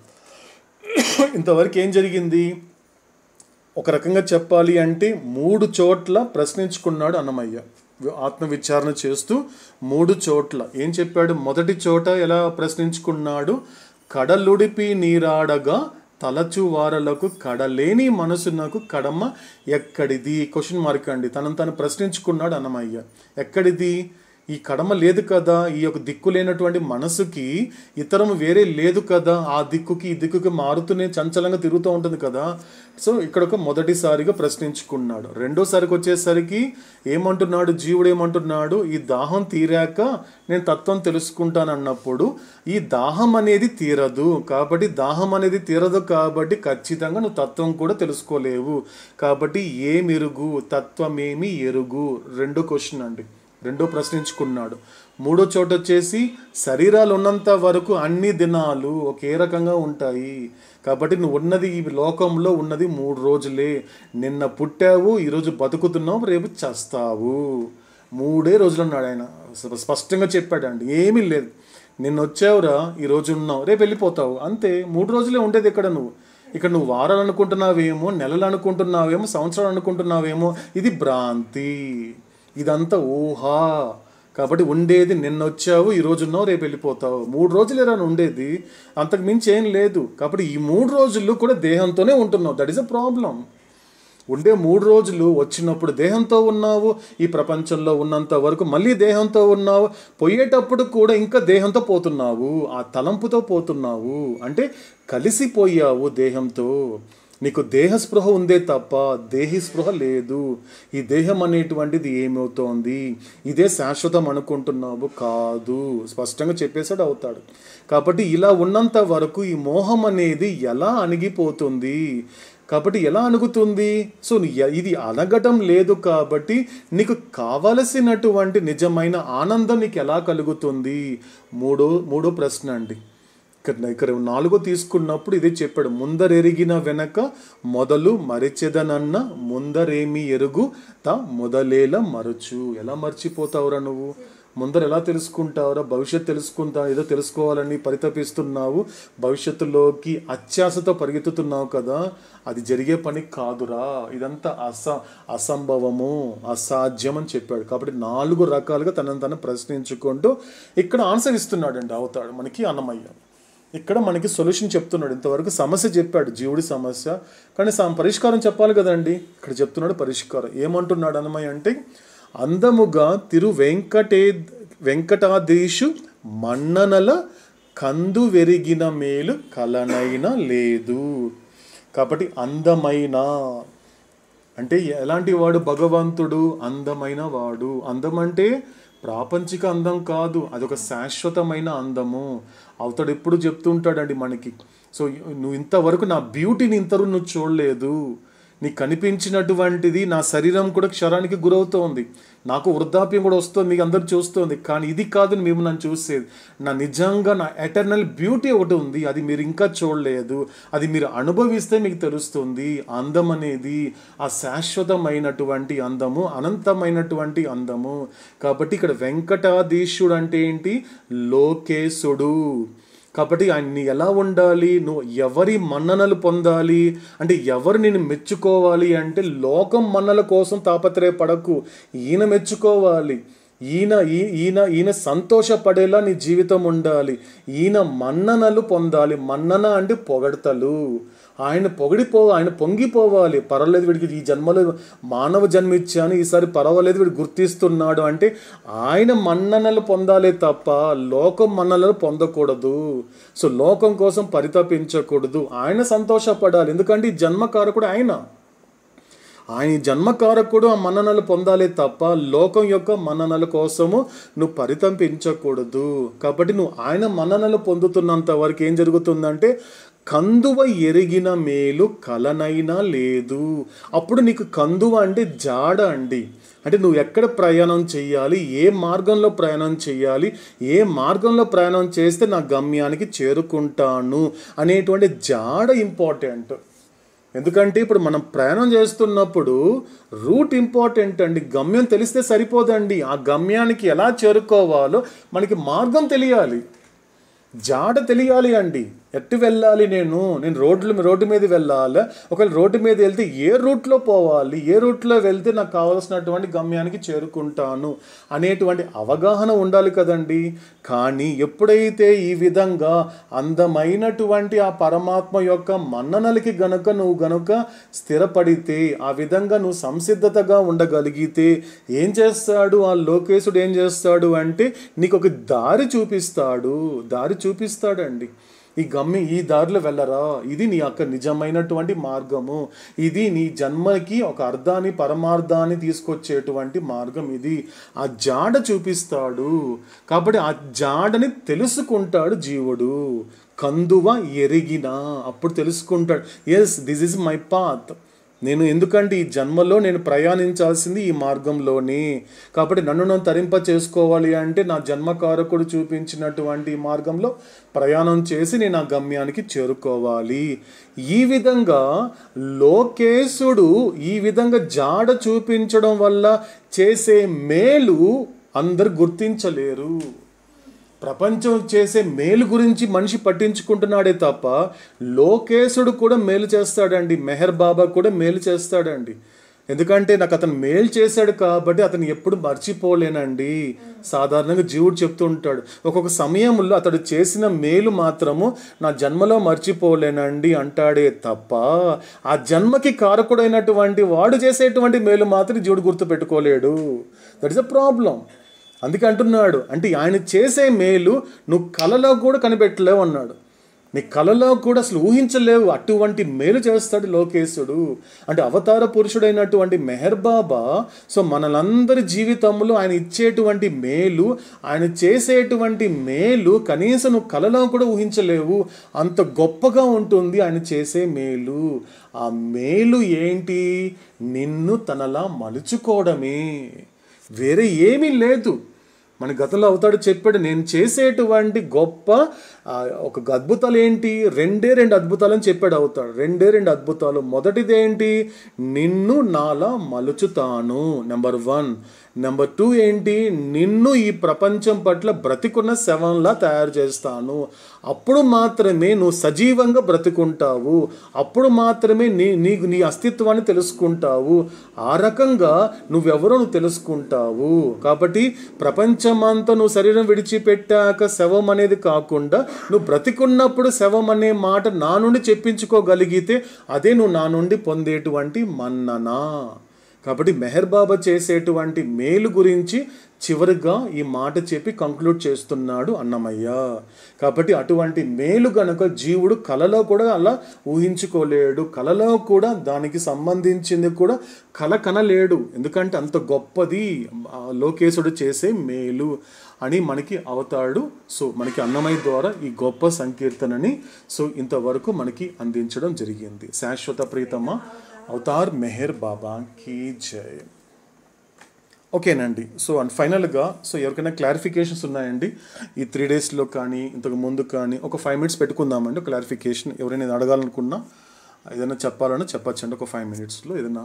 ఇంతవరకు ఏం జరిగింది, ఒక రకంగా చెప్పాలి అంటే 3 చోట్ల ప్రశ్నించుకున్నాడు అన్నమయ్య. ఆత్మవిచారణ చేస్తూ 3 చోట్ల ఏం చెప్పాడు. మొదటి చోట ఎలా ప్రశ్నించుకున్నాడు, కడలుడిపి నీరాడగా తలచువారలకు కడలేని మనసునకు కడమ ఎక్కడిది? క్వశ్చన్ మార్క్ అండి. తను ప్రశ్నించుకున్నాడు అన్నమయ్య. ఎక్కడిది? ఈ కడమ లేదు కదా, ఈ యొక్క దిక్కు లేనటువంటి మనసుకి ఇతరం వేరే లేదు కదా, ఆ దిక్కుకి ఈ దిక్కుకి మారుతూనే చంచలంగా తిరుగుతూ ఉంటుంది కదా. సో ఇక్కడ ఒక మొదటిసారిగా ప్రశ్నించుకున్నాడు. రెండోసారికి వచ్చేసరికి ఏమంటున్నాడు, జీవుడు ఏమంటున్నాడు, ఈ దాహం తీరాక నేను తత్వం తెలుసుకుంటాను అన్నప్పుడు ఈ దాహం అనేది తీరదు. కాబట్టి దాహం అనేది తీరదు కాబట్టి ఖచ్చితంగా నువ్వు తత్వం కూడా తెలుసుకోలేవు. కాబట్టి ఏమెరుగు, తత్వమేమి ఎరుగు? రెండో క్వశ్చన్ అండి, రెండో ప్రశ్నించుకున్నాడు. 3వ చోట వచ్చేసి శరీరాలు ఉన్నంత వరకు అన్ని దినాలు ఒకే రకంగా ఉంటాయి. కాబట్టి నువ్వు ఉన్నది ఈ లోకంలో ఉన్నది 3 రోజులే. నిన్న పుట్టావు, ఈరోజు బతుకుతున్నావు, రేపు చస్తావు. 3 రోజులు ఉన్నాడు ఆయన. స్పష్టంగా చెప్పాడండి, ఏమీ లేదు. నిన్న వచ్చావురా, ఈరోజు ఉన్నావు, రేపు వెళ్ళిపోతావు, అంతే. 3 రోజులే ఉండేది ఇక్కడ. నువ్వు వారాలు అనుకుంటున్నావేమో, నెలలు అనుకుంటున్నావేమో, సంవత్సరాలు అనుకుంటున్నావేమో. ఇది భ్రాంతి, ఇదంతా ఊహా. కాబట్టి ఉండేది నిన్న వచ్చావు, ఈరోజు ఉన్నావు, రేపు వెళ్ళిపోతావు. 3 రోజులేరా ఉండేది, అంతకు మించి ఏం లేదు. కాబట్టి ఈ 3 రోజులు కూడా దేహంతోనే ఉంటున్నావు. That is a problem. ఉండే 3 రోజులు వచ్చినప్పుడు దేహంతో ఉన్నావు, ఈ ప్రపంచంలో ఉన్నంత వరకు మళ్ళీ దేహంతో ఉన్నావు, పోయేటప్పుడు కూడా ఇంకా దేహంతో పోతున్నావు, ఆ తలంపుతో పోతున్నావు. అంటే కలిసిపోయావు దేహంతో. నీకు దేహ స్పృహ ఉందే తప్ప దేహి స్పృహ లేదు. ఈ దేహం అనేటువంటిది ఏమవుతోంది, ఇదే శాశ్వతం అనుకుంటున్నావు, కాదు. స్పష్టంగా చెప్పేసాడు అవుతాడు. కాబట్టి ఇలా ఉన్నంత వరకు ఈ మోహం అనేది ఎలా అణిగిపోతుంది? కాబట్టి ఎలా అణుగుతుంది? సో ఇది అనగటం లేదు. కాబట్టి నీకు కావలసినటువంటి నిజమైన ఆనందం నీకు ఎలా కలుగుతుంది? మూడో ప్రశ్న అండి. ఇక్కడ 4 తీసుకున్నప్పుడు ఇదే చెప్పాడు. ముందరెరిగిన వెనక మొదలు మరిచెదనన్న ముందరేమి ఎరుగు తా మొదలేల మరచు. ఎలా మర్చిపోతావురా నువ్వు? ముందర ఎలా తెలుసుకుంటావురా? భవిష్యత్తు తెలుసుకుంటావు, ఏదో తెలుసుకోవాలని పరితపిస్తున్నావు, భవిష్యత్తులోకి అత్యాశతో పరిగెత్తుతున్నావు కదా, అది జరిగే పని కాదురా. ఇదంతా అసంభవము, అసాధ్యం అని చెప్పాడు. కాబట్టి 4 రకాలుగా తనను తను ప్రశ్నించుకుంటూ ఇక్కడ ఆన్సర్ ఇస్తున్నాడండి అవుతాడు మనకి అన్నమయ్య. ఇక్కడ మనకి సొల్యూషన్ చెప్తున్నాడు. ఇంతవరకు సమస్య చెప్పాడు, జీవుడి సమస్య, కానీ పరిష్కారం చెప్పాలి కదండి. ఇక్కడ చెప్తున్నాడు పరిష్కారం. ఏమంటున్నాడు అన్నమయ్య అంటే, అందముగా తిరు వెంకటాద్రీషు మన్ననల కందు వెరిగిన మేలు కలనైన లేదు. కాబట్టి అందమైన అంటే ఎలాంటి వాడు? భగవంతుడు అందమైన వాడు. అందం అంటే ప్రాపంచిక అందం కాదు, అదొక శాశ్వతమైన అందము. అవుతాడు ఎప్పుడు చెప్తుంటాడండి మనకి. సో నువ్వు ఇంతవరకు నా బ్యూటీని ఇంతవరకు నువ్వు చూడలేదు. నీకు కనిపించినటువంటిది నా శరీరం కూడా క్షరానికి గురవుతోంది, నాకు వృద్ధాప్యం కూడా వస్తుంది, మీకు అందరూ చూస్తుంది. కానీ ఇది కాదు మేము నన్ను చూసేది. నా నిజంగా నా ఎటర్నల్ బ్యూటీ ఒకటి ఉంది, అది మీరు ఇంకా చూడలేదు. అది మీరు అనుభవిస్తే మీకు తెలుస్తుంది. అందం అనేది ఆ శాశ్వతమైనటువంటి అందము, అనంతమైనటువంటి అందము. కాబట్టి ఇక్కడ వెంకటాధీశుడు అంటే ఏంటి? లోకేశుడు. కాబట్టి ఆయన్ని ఎలా ఉండాలి? నువ్వు ఎవరి మన్ననలు పొందాలి అంటే, ఎవరు నేను మెచ్చుకోవాలి అంటే, లోకం మన్నల కోసం తాపత్రయపడకు, ఈయన మెచ్చుకోవాలి. ఈయన సంతోషపడేలా నీ జీవితం ఉండాలి. ఈయన మన్ననలు పొందాలి. మన్నన అంటే పొగడతలు. ఆయన పొంగిపోవాలి. పర్వాలేదు వీడికి ఈ జన్మలో మానవ జన్మ ఇచ్చాను, ఈసారి పర్వాలేదు వీడు గుర్తిస్తున్నాడు అంటే ఆయన మన్ననలు పొందాలే తప్ప లోకం మన్ననలు పొందకూడదు. సో లోకం కోసం పరితపించకూడదు, ఆయన సంతోషపడాలి. ఎందుకంటే ఈ జన్మకారకుడు ఆయన జన్మకారకుడు. ఆ మన్ననలు పొందాలే తప్ప లోకం యొక్క మన్ననల కోసము నువ్వు పరితపించకూడదు. కాబట్టి నువ్వు ఆయన మన్ననలు పొందుతున్నంత వరకు ఏం జరుగుతుందంటే, కందువ ఎరిగిన మేలు కలనైనా లేదు. అప్పుడు నీకు కందువ అంటే జాడ అండి. అంటే నువ్వు ఎక్కడ ప్రయాణం చేయాలి, ఏ మార్గంలో ప్రయాణం చేయాలి, ఏ మార్గంలో ప్రయాణం చేస్తే నా గమ్యానికి చేరుకుంటాను అనేటువంటి జాడ ఇంపార్టెంట్. ఎందుకంటే ఇప్పుడు మనం ప్రయాణం చేస్తున్నప్పుడు రూట్ ఇంపార్టెంట్ అండి. గమ్యం తెలిస్తే సరిపోదండి. ఆ గమ్యానికి ఎలా చేరుకోవాలో మనకి మార్గం తెలియాలి, జాడ తెలియాలి అండి. ఎట్టు వెళ్ళాలి? నేను రోడ్డు మీద వెళ్ళాలి. ఒకవేళ రోడ్డు మీద వెళ్తే ఏ రూట్లో పోవాలి, ఏ రూట్లో వెళ్తే నాకు కావాల్సినటువంటి గమ్యానికి చేరుకుంటాను అనేటువంటి అవగాహన ఉండాలి కదండి. కానీ ఎప్పుడైతే ఈ విధంగా అందమైనటువంటి ఆ పరమాత్మ యొక్క మన్ననలకి నువ్వు స్థిరపడితే, ఆ విధంగా నువ్వు సంసిద్ధతగా ఉండగలిగితే ఏం చేస్తాడు ఆ లోకేశుడు? ఏం చేస్తాడు అంటే నీకు ఒక దారి చూపిస్తాడండి. ఈ దారిలో వెళ్ళరా, ఇది నీ యొక్క నిజమైనటువంటి మార్గము, ఇది నీ జన్మకి ఒక అర్థాన్ని పరమార్థాన్ని తీసుకొచ్చేటువంటి మార్గం, ఇది ఆ జాడ చూపిస్తాడు. కాబట్టి ఆ జాడని తెలుసుకుంటాడు జీవుడు. కందువ ఎరిగిన అప్పుడు తెలుసుకుంటాడు, yes this is my path. నేను ఎందుకంటే ఈ జన్మలో నేను ప్రయాణించాల్సింది ఈ మార్గంలోని, కాబట్టి నన్ను తరింప చేసుకోవాలి అంటే నా జన్మకారకుడు చూపించినటువంటి ఈ మార్గంలో ప్రయాణం చేసి నేను ఆ గమ్యానికి చేరుకోవాలి. ఈ విధంగా లోకేశుడు ఈ విధంగా జాడ చూపించడం వల్ల చేసే మేలు అందరు గుర్తించలేరు. ప్రపంచం చేసే మేలు గురించి మనిషి పట్టించుకుంటున్నాడే తప్ప లోకేశుడు కూడా మేలు చేస్తాడండి, మెహర్ బాబా కూడా మేలు చేస్తాడండి. ఎందుకంటే నాకు అతను మేలు చేశాడు కాబట్టి అతను ఎప్పుడు మర్చిపోలేనండి. సాధారణంగా జీవుడు చెప్తూ ఉంటాడు, ఒక్కొక్క సమయంలో అతడు చేసిన మేలు మాత్రము నా జన్మలో మర్చిపోలేనండి అంటాడే తప్ప ఆ జన్మకి కారకుడైనటువంటి వాడు చేసేటువంటి మేలు మాత్రం జీవుడు గుర్తుపెట్టుకోలేడు. That is a problem. అందుకే అంటున్నాడు, అంటే ఆయన చేసే మేలు నువ్వు కలలో కూడా కనిపెట్టలేవు అన్నాడు. నీ కలలో కూడా అసలు ఊహించలేవు, అటువంటి మేలు చేస్తాడు లోకేశుడు. అంటే అవతార పురుషుడైనటువంటి మెహర్ బాబా సో మనలందరి జీవితంలో ఆయన ఇచ్చేటువంటి మేలు, ఆయన చేసేటువంటి మేలు కనీసం నువ్వు కలలో కూడా ఊహించలేవు, అంత గొప్పగా ఉంటుంది ఆయన చేసే మేలు. ఆ మేలు ఏంటి? నిన్ను తనలా మలుచుకోవడమే, వేరే ఏమీ లేదు. మన గతంలో అవతాడు చెప్పాడు, నేను చేసేటువంటి గొప్ప ఒక అద్భుతాలు ఏంటి? రెండు అద్భుతాలని చెప్పాడు అవతాడు. రెండు అద్భుతాలు. మొదటిది ఏంటి? నిన్ను నాలా మలుచుతాను, నెంబర్ 1. నెంబర్ 2 ఏంటి? నిన్ను ఈ ప్రపంచం పట్ల బ్రతికున్న శవంలా తయారు చేస్తాను. అప్పుడు మాత్రమే నువ్వు సజీవంగా బ్రతికుంటావు, అప్పుడు మాత్రమే నీ అస్తిత్వాన్ని తెలుసుకుంటావు. ఆ రకంగా నువ్వెవరో నువ్వు తెలుసుకుంటావు. కాబట్టి ప్రపంచమంతా నువ్వు శరీరం విడిచిపెట్టాక శవం అనేది కాకుండా నువ్వు బ్రతికున్నప్పుడు శవం అనే మాట నా నుండి చెప్పించుకోగలిగితే అదే నువ్వు నా నుండి పొందేటువంటి మన్ననా. కాబట్టి మెహర్ బాబా చేసేటువంటి మేలు గురించి చివరిగా ఈ మాట చెప్పి కంక్లూడ్ చేస్తున్నాడు అన్నమయ్య. కాబట్టి అటువంటి మేలు గనక జీవుడు కలలో కూడా అలా ఊహించుకోలేడు, కలలో కూడా దానికి సంబంధించింది కూడా కల కనలేడు. ఎందుకంటే అంత గొప్పది లోకేశుడు చేసే మేలు అని మనకి అవతాడు. సో మనకి అన్నమయ్య ద్వారా ఈ గొప్ప సంకీర్తనని సో ఇంతవరకు మనకి అందించడం జరిగింది. శాశ్వత ప్రీతమ అవతార్ మెహర్ బాబా కీ జై. ఓకేనండి. సో అండ్ ఫైనల్గా సో ఎవరికైనా క్లారిఫికేషన్స్ ఉన్నాయండి ఈ 3 డేస్లో కానీ ఇంతకు ముందు కానీ ఒక 5 మినిట్స్ పెట్టుకుందామండి. క్లారిఫికేషన్ ఎవరైనా అడగాలనుకున్నా ఏదైనా చెప్పాలన్నా చెప్పచ్చండి. ఒక 5 మినిట్స్లో ఏదైనా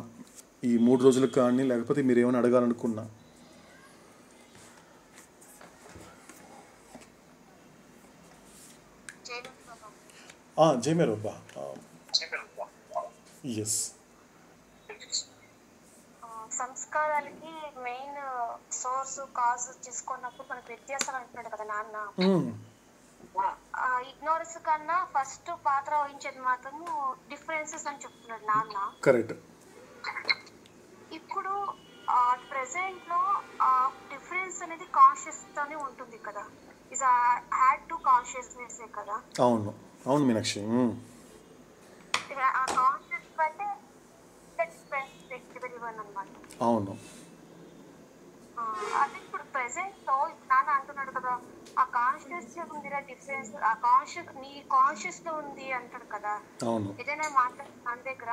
ఈ 3 రోజులు కానీ లేకపోతే మీరు ఏమైనా అడగాలనుకున్నా. జై మేర్ బాబా. ఎస్, సంస్కారాలకి మెయిన్ సోర్స్ కాజ్ చేసుకున్నప్పుడు మనకు వ్యత్యాసాలు అంటున్నాడు కదా నాన్న. ఇగ్నోరెన్స్ కన్నా ఫస్ట్ పాత్ర వహించేది మాత్రం డిఫరెన్సెస్ అని చెప్తున్నాడు నాన్న. కరెక్ట్. ఇప్పుడు ప్రెసెంట్ లో డిఫరెన్స్ అనేది కాన్షియస్ తోనే ఉంటుంది కదా, ఇస్ హ్యాడ్ టు కాన్షియస్నెస్ కదా. అవును అవును మీనాక్షి. ఆ కాన్షియస్ బట్టే అవును. అదే ఇప్పుడు ప్రెసెంట్ లో నాన్న అంటున్నాడు కదా, ఆ కాన్షియస్ లో ఉందిరా డిఫరెన్స్, ఆ కాన్షియస్ నీ కాన్షియస్ లో ఉంది అంటాడు కదా. అవును. ఏదైనా మాట్లాడు మన దగ్గర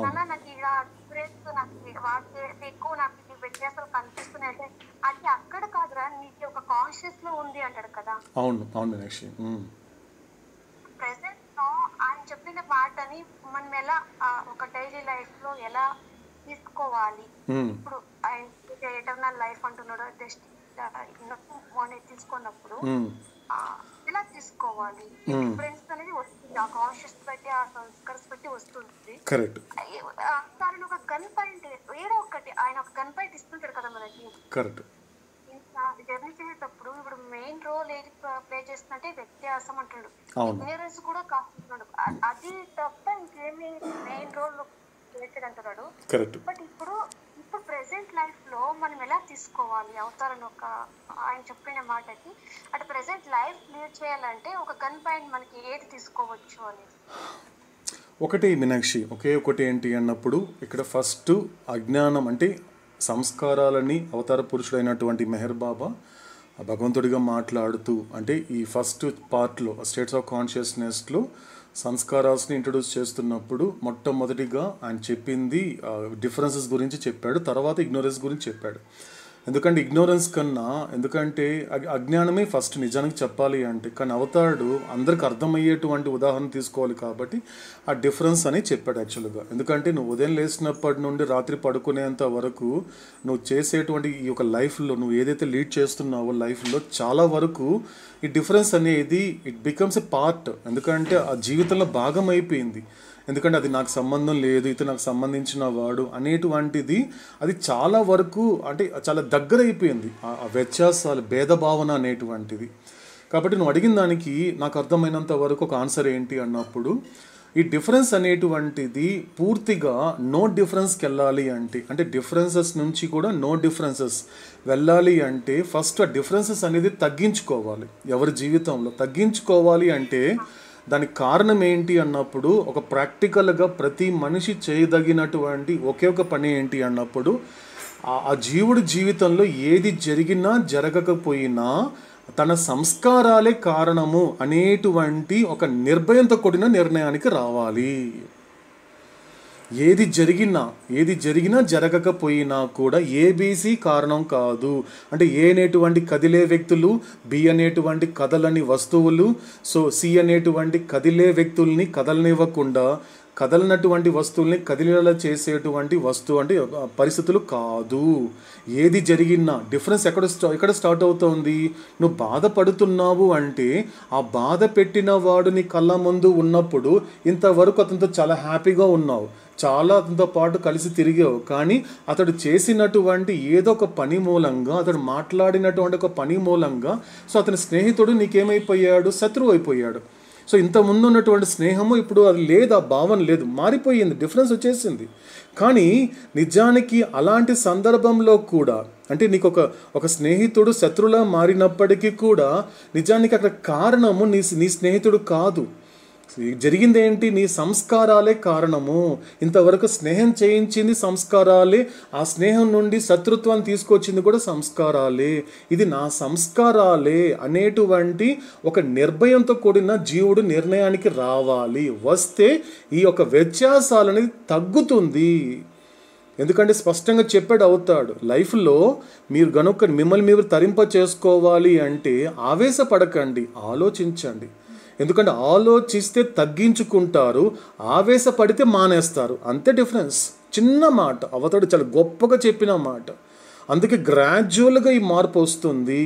నాన్న నాకు ఇలా డిఫరెన్స్, నాకు వాటి ఎక్కువ నాకు వ్యత్యాసాలు కనిపిస్తున్నాయి అంటే అది అక్కడ కాదురా నీకు ఒక కాన్షియస్ లో ఉంది అంటాడు కదా. అవును అవును మీనాక్షి. ప్రెసెంట్ లో ఆయన చెప్పిన మాటని మనం ఎలా ఒక డైలీ లైఫ్ లో ఎలా తీసుకోవాలి? ఇప్పుడు ఆయన ఎటర్నల్ లైఫ్ అంటున్నాడు, తీసుకున్నప్పుడు ఎలా తీసుకోవాలి? డిఫరెన్స్ అనేది వస్తుంది, ఆ కాన్షియస్ బట్టి ఆ సంస్కార్స్ బట్టి వస్తుంది. తను ఒక గన్ పాయింట్ ఏదో ఒకటి ఆయన ఒక గన్ పాయింట్ ఇస్తుంటాడు కదా మనకి. కరెక్ట్. జర్నీ చేసేటప్పుడు ఇప్పుడు మెయిన్ రోల్ ఏది ప్లే చేస్తుందంటే వ్యత్యాసం అంటాడు, ఇగ్నరెన్స్ కూడా కాస్తున్నాడు. అది తప్ప ఇంకేమి మెయిన్ రోల్ అంటున్నాడు. బట్ ఇప్పుడు ప్రెసెంట్ లైఫ్ లో మనం ఎలా తీసుకోవాలి అవతారాన్ని? ఒక ఆయన చెప్పిన మాటకి అటు ప్రెసెంట్ లైఫ్ లీడ్ చేయాలంటే ఒక గన్ పాయింట్ మనకి ఏది తీసుకోవచ్చు అని. ఒకటి మీనాక్షి, ఒకటి ఏంటి అన్నప్పుడు ఇక్కడ ఫస్ట్ అజ్ఞానం అంటే సంస్కారాలని అవతార పురుషుడైనటువంటి మెహర్ బాబా ఆ భగవంతుడిగా మాట్లాడుతూ, అంటే ఈ ఫస్ట్ పార్ట్లో స్టేట్స్ ఆఫ్ కాన్షియస్నెస్లో సంస్కారాస్ని ఇంట్రడ్యూస్ చేస్తున్నప్పుడు మొట్టమొదటిగా ఆయన చెప్పింది డిఫరెన్సెస్ గురించి చెప్పాడు, తర్వాత ఇగ్నోరెన్స్ గురించి చెప్పాడు. ఎందుకంటే ఇగ్నోరెన్స్ కన్నా, ఎందుకంటే అజ్ఞానమే ఫస్ట్ నిజానికి చెప్పాలి అంటే, కానీ అవతారుడు అందరికి అర్థమయ్యేటువంటి ఉదాహరణ తీసుకోవాలి కాబట్టి ఆ డిఫరెన్స్ అని చెప్పాడు యాక్చువల్గా. ఎందుకంటే నువ్వు ఉదయం లేచినప్పటి నుండి రాత్రి పడుకునేంత వరకు నువ్వు చేసేటువంటి ఈ యొక్క లైఫ్లో నువ్వు ఏదైతే లీడ్ చేస్తున్నావో లైఫ్లో చాలా వరకు ఈ డిఫరెన్స్ అనేది ఇట్ బికమ్స్ ఎ పార్ట్. ఎందుకంటే ఆ జీవితంలో భాగం అయిపోయింది. ఎందుకంటే అది నాకు సంబంధం లేదు, ఇతను నాకు సంబంధించిన వాడు అనేటువంటిది అది చాలా వరకు అంటే చాలా దగ్గర అయిపోయింది ఆ వ్యత్యాసాలు, భేదభావన అనేటువంటిది. కాబట్టి నువ్వు అడిగిన దానికి నాకు అర్థమైనంత వరకు ఒక ఆన్సర్ ఏంటి అన్నప్పుడు, ఈ డిఫరెన్స్ అనేటువంటిది పూర్తిగా నో డిఫరెన్స్కి వెళ్ళాలి అంటే డిఫరెన్సెస్ నుంచి కూడా నో డిఫరెన్సెస్ వెళ్ళాలి అంటే ఫస్ట్ ఆ డిఫరెన్సెస్ అనేది తగ్గించుకోవాలి. ఎవరి జీవితంలో తగ్గించుకోవాలి అంటే దానికి కారణం ఏంటి అన్నప్పుడు, ఒక ప్రాక్టికల్గా ప్రతి మనిషి చేయదగినటువంటి ఒకే ఒక పని ఏంటి అన్నప్పుడు, ఆ జీవుడి జీవితంలో ఏది జరిగినా జరగకపోయినా తన సంస్కారాలే కారణము అనేటువంటి ఒక నిర్భయంతో కూడిన నిర్ణయానికి రావాలి. ఏది జరిగినా జరగకపోయినా కూడా ఏబీసీ కారణం కాదు. అంటే ఏ అనేటువంటి కదిలే వ్యక్తులు, బి అనేటువంటి కదలని వస్తువులు, సో సి అనేటువంటి కదిలే వ్యక్తుల్ని కదలనివ్వకుండా కదలనటువంటి వస్తువుల్ని కదిలేలా చేసేటువంటి వస్తువు అంటే పరిస్థితులు కాదు. ఏది జరిగినా డిఫరెన్స్ ఎక్కడ స్టార్ట్ అవుతోంది? నువ్వు బాధపడుతున్నావు అంటే ఆ బాధ పెట్టిన వాడు నీ కళ్ళ ముందు ఉన్నప్పుడు ఇంతవరకు అతనితో చాలా హ్యాపీగా ఉన్నావు, చాలా అతనితో పాటు కలిసి తిరిగావు. కానీ అతడు చేసినటువంటి ఏదో ఒక పని మూలంగా, అతడు మాట్లాడినటువంటి ఒక పని మూలంగా సో అతని స్నేహితుడు నీకేమైపోయాడు? శత్రువు అయిపోయాడు. సో ఇంతకుముందు ఉన్నటువంటి స్నేహము ఇప్పుడు అది లేదు, ఆ భావన లేదు, మారిపోయింది, డిఫరెన్స్ వచ్చేసింది. కానీ నిజానికి అలాంటి సందర్భంలో కూడా అంటే నీకు ఒక స్నేహితుడు శత్రువులా మారినప్పటికీ కూడా నిజానికి అక్కడ కారణము నీ స్నేహితుడు కాదు. జరిగింది ఏంటి? నీ సంస్కారాలే కారణము. ఇంతవరకు స్నేహం చేయించింది సంస్కారాలే, ఆ స్నేహం నుండి శత్రుత్వాన్ని తీసుకొచ్చింది కూడా సంస్కారాలే. ఇది నా సంస్కారాలే అనేటువంటి ఒక నిర్భయంతో కూడిన జీవుడు నిర్ణయానికి రావాలి. వస్తే ఈ యొక్క వ్యత్యాసాలు అనేది తగ్గుతుంది. ఎందుకంటే స్పష్టంగా చెప్పాడు అవుతాడు, లైఫ్లో మీరు గనుక మిమ్మల్ని మీరు తరింప చేసుకోవాలి అంటే ఆవేశపడకండి, ఆలోచించండి. ఎందుకంటే ఆలోచిస్తే తగ్గించుకుంటారు, ఆవేశపడితే మానేస్తారు. అంతే డిఫరెన్స్. చిన్న మాట, అవతడు చాలా గొప్పగా చెప్పిన మాట. అందుకే గ్రాడ్యువల్గా ఈ మార్పు వస్తుంది.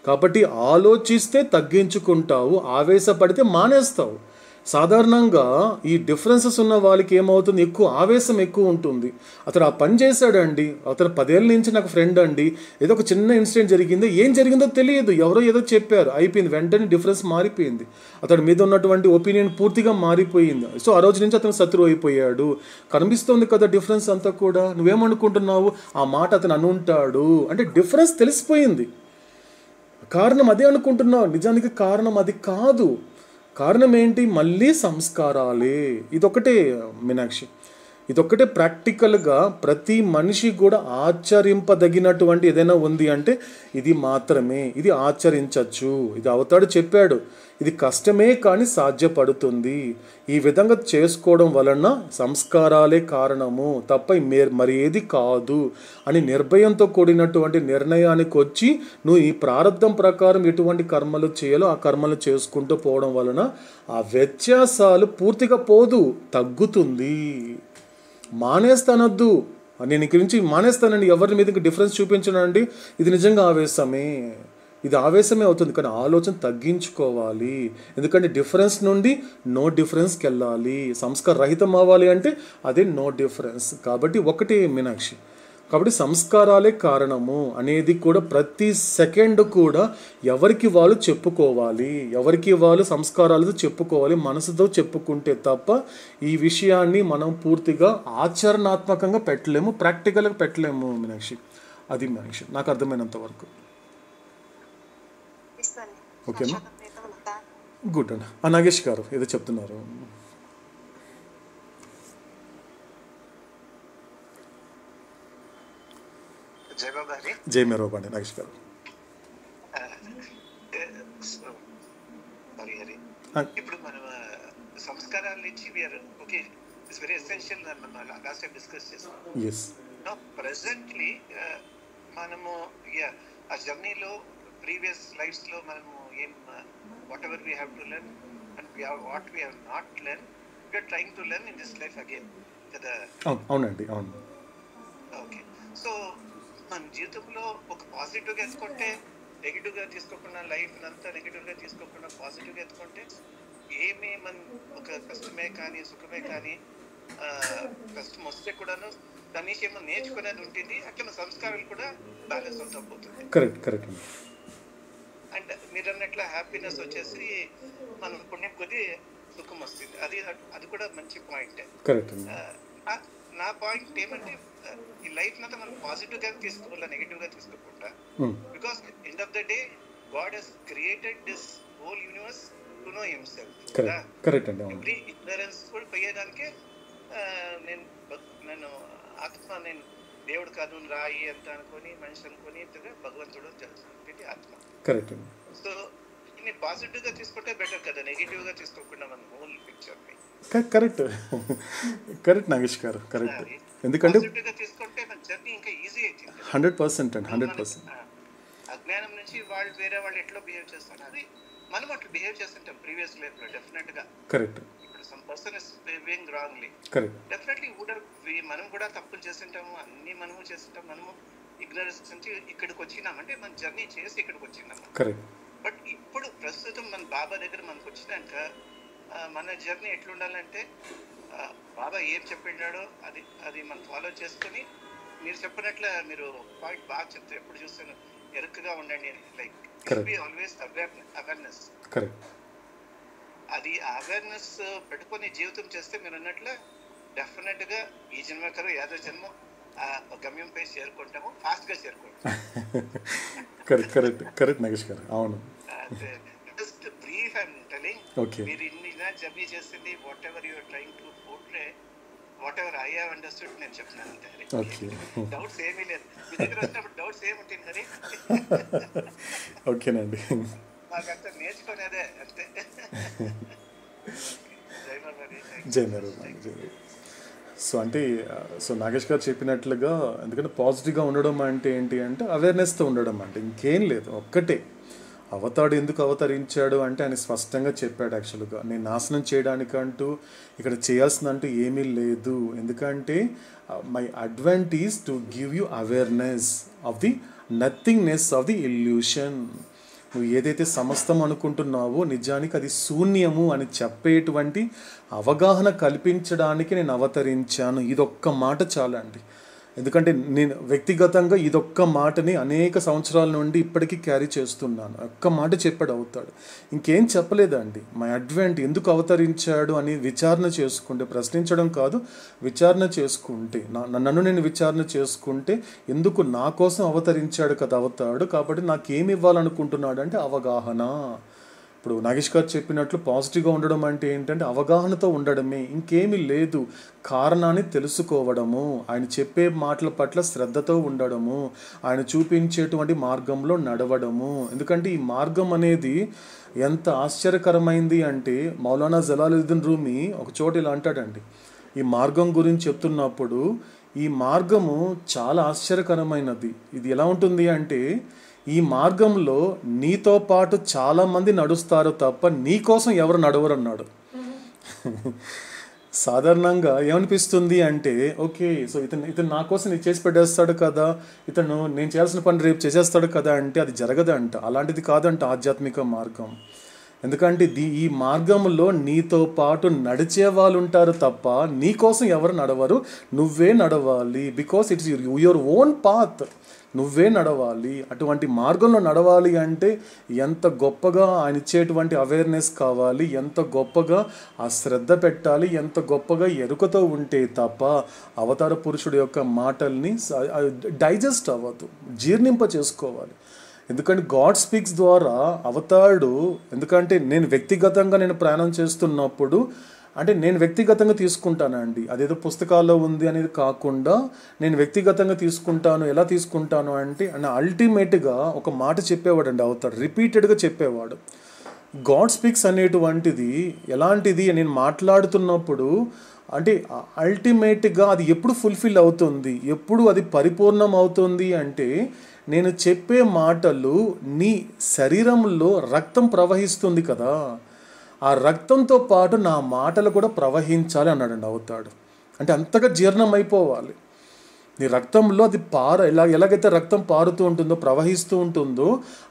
కాబట్టి ఆలోచిస్తే తగ్గించుకుంటావు, ఆవేశపడితే మానేస్తావు. సాధారణంగా ఈ డిఫరెన్సెస్ ఉన్న వాళ్ళకి ఏమవుతుంది? ఆవేశం ఎక్కువ ఉంటుంది. అతను ఆ పని చేశాడండి, అతను 10 ఏళ్ళ నుంచి నాకు ఫ్రెండ్ అండి, ఏదో ఒక చిన్న ఇన్సిడెంట్ జరిగింది, ఏం జరిగిందో తెలియదు, ఎవరో ఏదో చెప్పారు, అయిపోయింది, వెంటనే డిఫరెన్స్ మారిపోయింది, అతడి మీద ఉన్నటువంటి ఒపీనియన్ పూర్తిగా మారిపోయింది. సో ఆ రోజు నుంచి అతను శత్రువు అయిపోయాడు. కనిపిస్తుంది కదా డిఫరెన్స్ అంతా కూడా. నువ్వేమనుకుంటున్నావు? ఆ మాట అతను అనుంటాడు అంటే డిఫరెన్స్ తెలిసిపోయింది. కారణం అదే అనుకుంటున్నావు, నిజానికి కారణం అది కాదు. కారణం ఏంటి? మళ్ళీ సంస్కారాలే. ఇదొకటే మీనాక్షి, ఇదొక్కటే ప్రాక్టికల్గా ప్రతి మనిషి కూడా ఆచరింపదగినటువంటి ఏదైనా ఉంది అంటే ఇది మాత్రమే. ఇది ఆచరించవచ్చు. ఇది అవతాడు చెప్పాడు, ఇది కష్టమే కానీ సాధ్యపడుతుంది. ఈ విధంగా చేసుకోవడం వలన సంస్కారాలే కారణము తప్ప మరి ఏది కాదు అని నిర్భయంతో కూడినటువంటి నిర్ణయానికి వచ్చి నువ్వు ఈ ప్రారంధం ప్రకారం ఎటువంటి కర్మలు చేయాలో ఆ కర్మలు చేసుకుంటూ పోవడం వలన ఆ వ్యత్యాసాలు పూర్తిగా పోదు, తగ్గుతుంది. మానేస్తానొద్దు, నేను ఇక్కడి నుంచి మానేస్తానండి, ఎవరి మీద డిఫరెన్స్ చూపించనండి, ఇది నిజంగా ఆవేశమే, ఇది ఆవేశమే అవుతుంది. కానీ ఆలోచన తగ్గించుకోవాలి. ఎందుకంటే డిఫరెన్స్ నుండి నో డిఫరెన్స్కి వెళ్ళాలి. సంస్కార రహితం అవ్వాలి అంటే అదే నో డిఫరెన్స్. కాబట్టి ఒకటి మీనాక్షి, కాబట్టి సంస్కారాలే కారణము అనేది కూడా ప్రతి సెకండ్ కూడా ఎవరికి వాళ్ళు చెప్పుకోవాలి, ఎవరికి వాళ్ళు సంస్కారాలతో చెప్పుకోవాలి, మనసుతో చెప్పుకుంటే తప్ప ఈ విషయాన్ని మనం పూర్తిగా ఆచరణాత్మకంగా పెట్టలేము, ప్రాక్టికల్గా పెట్టలేము మీనాక్షి. అది మీనాక్షి నాకు అర్థమైనంత వరకు. ఓకేనా? గుడ్ అండి. నాగేష్ గారు ఏదో చెప్తున్నారు. జై బాబా. జై మేరోబా అండి నాగేష్ గారు. ఇప్పుడు మనం సంస్కారాల నుంచి we are okay it's very essential మనం లాస్ట్ టైం డిస్కస్ చేస్తాం. ఎస్ ప్రెసెంట్లీ మనము ఆ జర్నీలో ప్రీవియస్ లైఫ్స్లో మనము ఏం whatever we have to learn and what we have not learn we are trying to learn in this life again కదా. అవునండి, అవును. ఓకే, సో మన జీవితంలో ఒక పాజిటివ్గా ఎత్తుకుంటే, నెగిటివ్గా తీసుకోకుండా, లైఫ్ అంతా నెగిటివ్గా తీసుకోకుండా పాజిటివ్గా ఎత్తుకుంటే ఏమి మన ఒక కష్టమే కానీ సుఖమే కానీ కష్టం వస్తే కూడాను దాని నుంచి ఏమో నేర్చుకునేది ఉంటుంది. అట్లా మన సంస్కారాలు కూడా బ్యాలెన్స్ అవుతా పోతుంది. కరెక్ట్. అండ్ మీరు అన్నట్ల హ్యాపీనెస్ వచ్చేసి మనం పుణ్యం కొద్ది సుఖం వస్తుంది. అది కూడా మంచి పాయింటే. కరెక్ట్. నా పాయింట్ ఏమంటే ఈ లైఫ్ అంతా మనం పాజిటివ్ గా తీసుకోవాలా, నెగిటివ్ గా తీసుకోకుండా. Because end of the day God has created this whole universe to know himself. Correct అండి. ఎవ్రీ ఇగ్నరెన్స్ కూడా పోయేదానికే నేను ఆత్మ, నేను దేవుడు కాదు రాయి అంత అనుకొని మనిషి అనుకొని భగవంతుడు తెలుసు ఆత్మ. కరెక్ట్. సో దీన్ని పాజిటివ్ గా తీసుకుంటే బెటర్ కదా, నెగిటివ్ గా తీసుకోకుండా మన హోల్ పిక్చర్ ని. కరెక్ట్ నాగేష్ గారు, కరెక్ట్. ఎందుకంటే పాజిటివ్ గా తీసుకుంటే మన జర్నీ ఇంకా ఈజీ అవుతుంది. 100% అండి, 100%. అజ్ఞానం నుంచి వేరే వాళ్ళు ఎట్లా బిహేవ్ చేస్తారు అది మనం అట్లా బిహేవ్ చేస్తుంటాం ప్రీవియస్ లైఫ్ లో డెఫినెట్ గా. కరెక్ట్. ఇప్పుడు some person is behaving wrongly, correct. Definitely మనం కూడా తప్పులు చేస్తుంటాము, అన్ని మనము చేస్తుంటాం. మనము ఇగ్నరెన్స్ నుంచి ఇక్కడికి వచ్చినాం అంటే మన జర్నీ చేసి ఇక్కడికి వచ్చినాము. కరెక్ట్. బట్ ఇప్పుడు ప్రస్తుతం మన బాబా దగ్గర మనకు వచ్చినాక మన జర్నీ ఎట్లుండాలంటే బాబా ఏం చెప్పినాడో అది మనం ఫాలో చేసుకుని, మీరు చెప్పినట్ల మీరు పాయింట్ బాగా చెప్తారు, ఎప్పుడు చూస్తాను ఎరుకగా ఉండండి అని. Like always awareness. కరెక్ట్. అది అవేర్నెస్ పెట్టుకొని జీవితం చేస్తే మీరు అన్నట్లు డెఫినెట్ గా ఈ జన్మ కరు యాదో జన్మ గమ్యంపై చేరుకుంటాము, ఫాస్ట్ గా చేరుకుంటాము. కరెక్ట్ నాగేష్ గారు, అవును. Just brief I'm telling. Okay. మీరు ఇన్ని జర్నీ చేసింది whatever you are trying to portray, whatever I have understood నేను చెప్తున్నాను అంతే. ఓకే. డౌట్స్ ఏమీ లేదు. మీ దగ్గర వచ్చినప్పుడు డౌట్స్ ఏముంటుంది మరి? ఓకేనండి, మాకంతా నేర్చుకునేదే అంతే. జై నరేంద్ర. సో నాగేష్ గారు చెప్పినట్లుగా, ఎందుకంటే పాజిటివ్గా ఉండడం అంటే ఏంటి అంటే అవేర్నెస్తో ఉండడం అంటే ఇంకేం లేదు, ఒక్కటే. అవతాడు ఎందుకు అవతరించాడు అంటే ఆయన స్పష్టంగా చెప్పాడు. యాక్చువల్గా నేను నాశనం చేయడానికంటూ ఇక్కడ చేయాల్సిందంటూ ఏమీ లేదు. ఎందుకంటే my advent is to give you awareness of the nothingness of the illusion. నువ్వు ఏదైతే సమస్తం అనుకుంటున్నావో నిజానికి అది శూన్యము అని చెప్పేటువంటి అవగాహన కల్పించడానికి నేను అవతరించాను. ఇదొక్క మాట చాలండి. ఎందుకంటే నేను వ్యక్తిగతంగా ఇదొక్క మాటని అనేక సంవత్సరాల నుండి ఇప్పటికీ క్యారీ చేస్తున్నాను. ఒక్క మాట చెప్పాడు అవుతాడు, ఇంకేం చెప్పలేదండి. మై అడ్వెంట్ ఎందుకు అవతరించాడు అని విచారణ చేసుకుంటే, ప్రశ్నించడం కాదు, విచారణ చేసుకుంటే, నన్ను నేను విచారణ చేసుకుంటే ఎందుకు నా కోసం అవతరించాడు కదా అవుతాడు, కాబట్టి నాకేమి ఇవ్వాలనుకుంటున్నాడు అంటే అవగాహన. ఇప్పుడు నాగేష్ గారు చెప్పినట్లు పాజిటివ్గా ఉండడం అంటే ఏంటంటే అవగాహనతో ఉండడమే, ఇంకేమీ లేదు. కారణాన్ని తెలుసుకోవడము, ఆయన చెప్పే మాటల పట్ల శ్రద్ధతో ఉండడము, ఆయన చూపించేటువంటి మార్గంలో నడవడము. ఎందుకంటే ఈ మార్గం అనేది ఎంత ఆశ్చర్యకరమైంది అంటే మౌలానా జలాలుద్దీన్ రూమి ఒక చోట ఇలా అంటాడండి, ఈ మార్గం గురించి చెప్తున్నప్పుడు, ఈ మార్గము చాలా ఆశ్చర్యకరమైనది. ఇది ఎలా ఉంటుంది అంటే ఈ మార్గంలో నీతో పాటు చాలామంది నడుస్తారు తప్ప నీ కోసం ఎవరు నడవరు అన్నాడు. సాధారణంగా ఏమనిపిస్తుంది అంటే ఓకే, సో ఇతను నా కోసం ఇది చేసి పెట్టేస్తాడు కదా, ఇతను నేను చేయాల్సిన పని రేపు చేసేస్తాడు కదా అంటే అది జరగదంట. అలాంటిది కాదంట ఆధ్యాత్మిక మార్గం. ఎందుకంటే ఈ మార్గంలో నీతో పాటు నడిచే వాళ్ళు ఉంటారు తప్ప నీ కోసం ఎవరు నడవరు, నువ్వే నడవాలి. Because it's your own path, నువ్వే నడవాలి. అటువంటి మార్గంలో నడవాలి అంటే ఎంత గొప్పగా ఆయన ఇచ్చేటువంటి అవేర్నెస్ కావాలి, ఎంత గొప్పగా ఆ శ్రద్ధ పెట్టాలి, ఎంత గొప్పగా ఎరుకతో ఉంటే తప్ప అవతార పురుషుడు యొక్క మాటల్ని డైజెస్ట్ అవ్వదు, జీర్ణింప చేసుకోవాలి. ఎందుకంటే గాడ్ స్పీక్స్ ద్వారా అవతారుడు, ఎందుకంటే నేను వ్యక్తిగతంగా నేను ప్రయాణం చేస్తున్నప్పుడు అంటే నేను వ్యక్తిగతంగా తీసుకుంటానండి, అదేదో పుస్తకాల్లో ఉంది అనేది కాకుండా నేను వ్యక్తిగతంగా తీసుకుంటాను. ఎలా తీసుకుంటాను అంటే అల్టిమేట్గా ఒక మాట చెప్పేవాడు అండి అవతాడు, రిపీటెడ్గా చెప్పేవాడు. గాడ్ స్పీక్స్ అనేటువంటిది ఎలాంటిది నేను మాట్లాడుతున్నప్పుడు అంటే అల్టిమేట్గా అది ఎప్పుడు ఫుల్ఫిల్ అవుతుంది, ఎప్పుడు అది పరిపూర్ణం అవుతుంది అంటే నేను చెప్పే మాటలు నీ శరీరంలో రక్తం ప్రవహిస్తుంది కదా, ఆ రక్తంతో పాటు నా మాటలు కూడా ప్రవహించాలి అన్నాడండి అవుతాడు. అంటే అంతగా జీర్ణం అయిపోవాలి నీ రక్తంలో, అది ఎలాగైతే రక్తం పారుతూ ఉంటుందో ప్రవహిస్తూ ఉంటుందో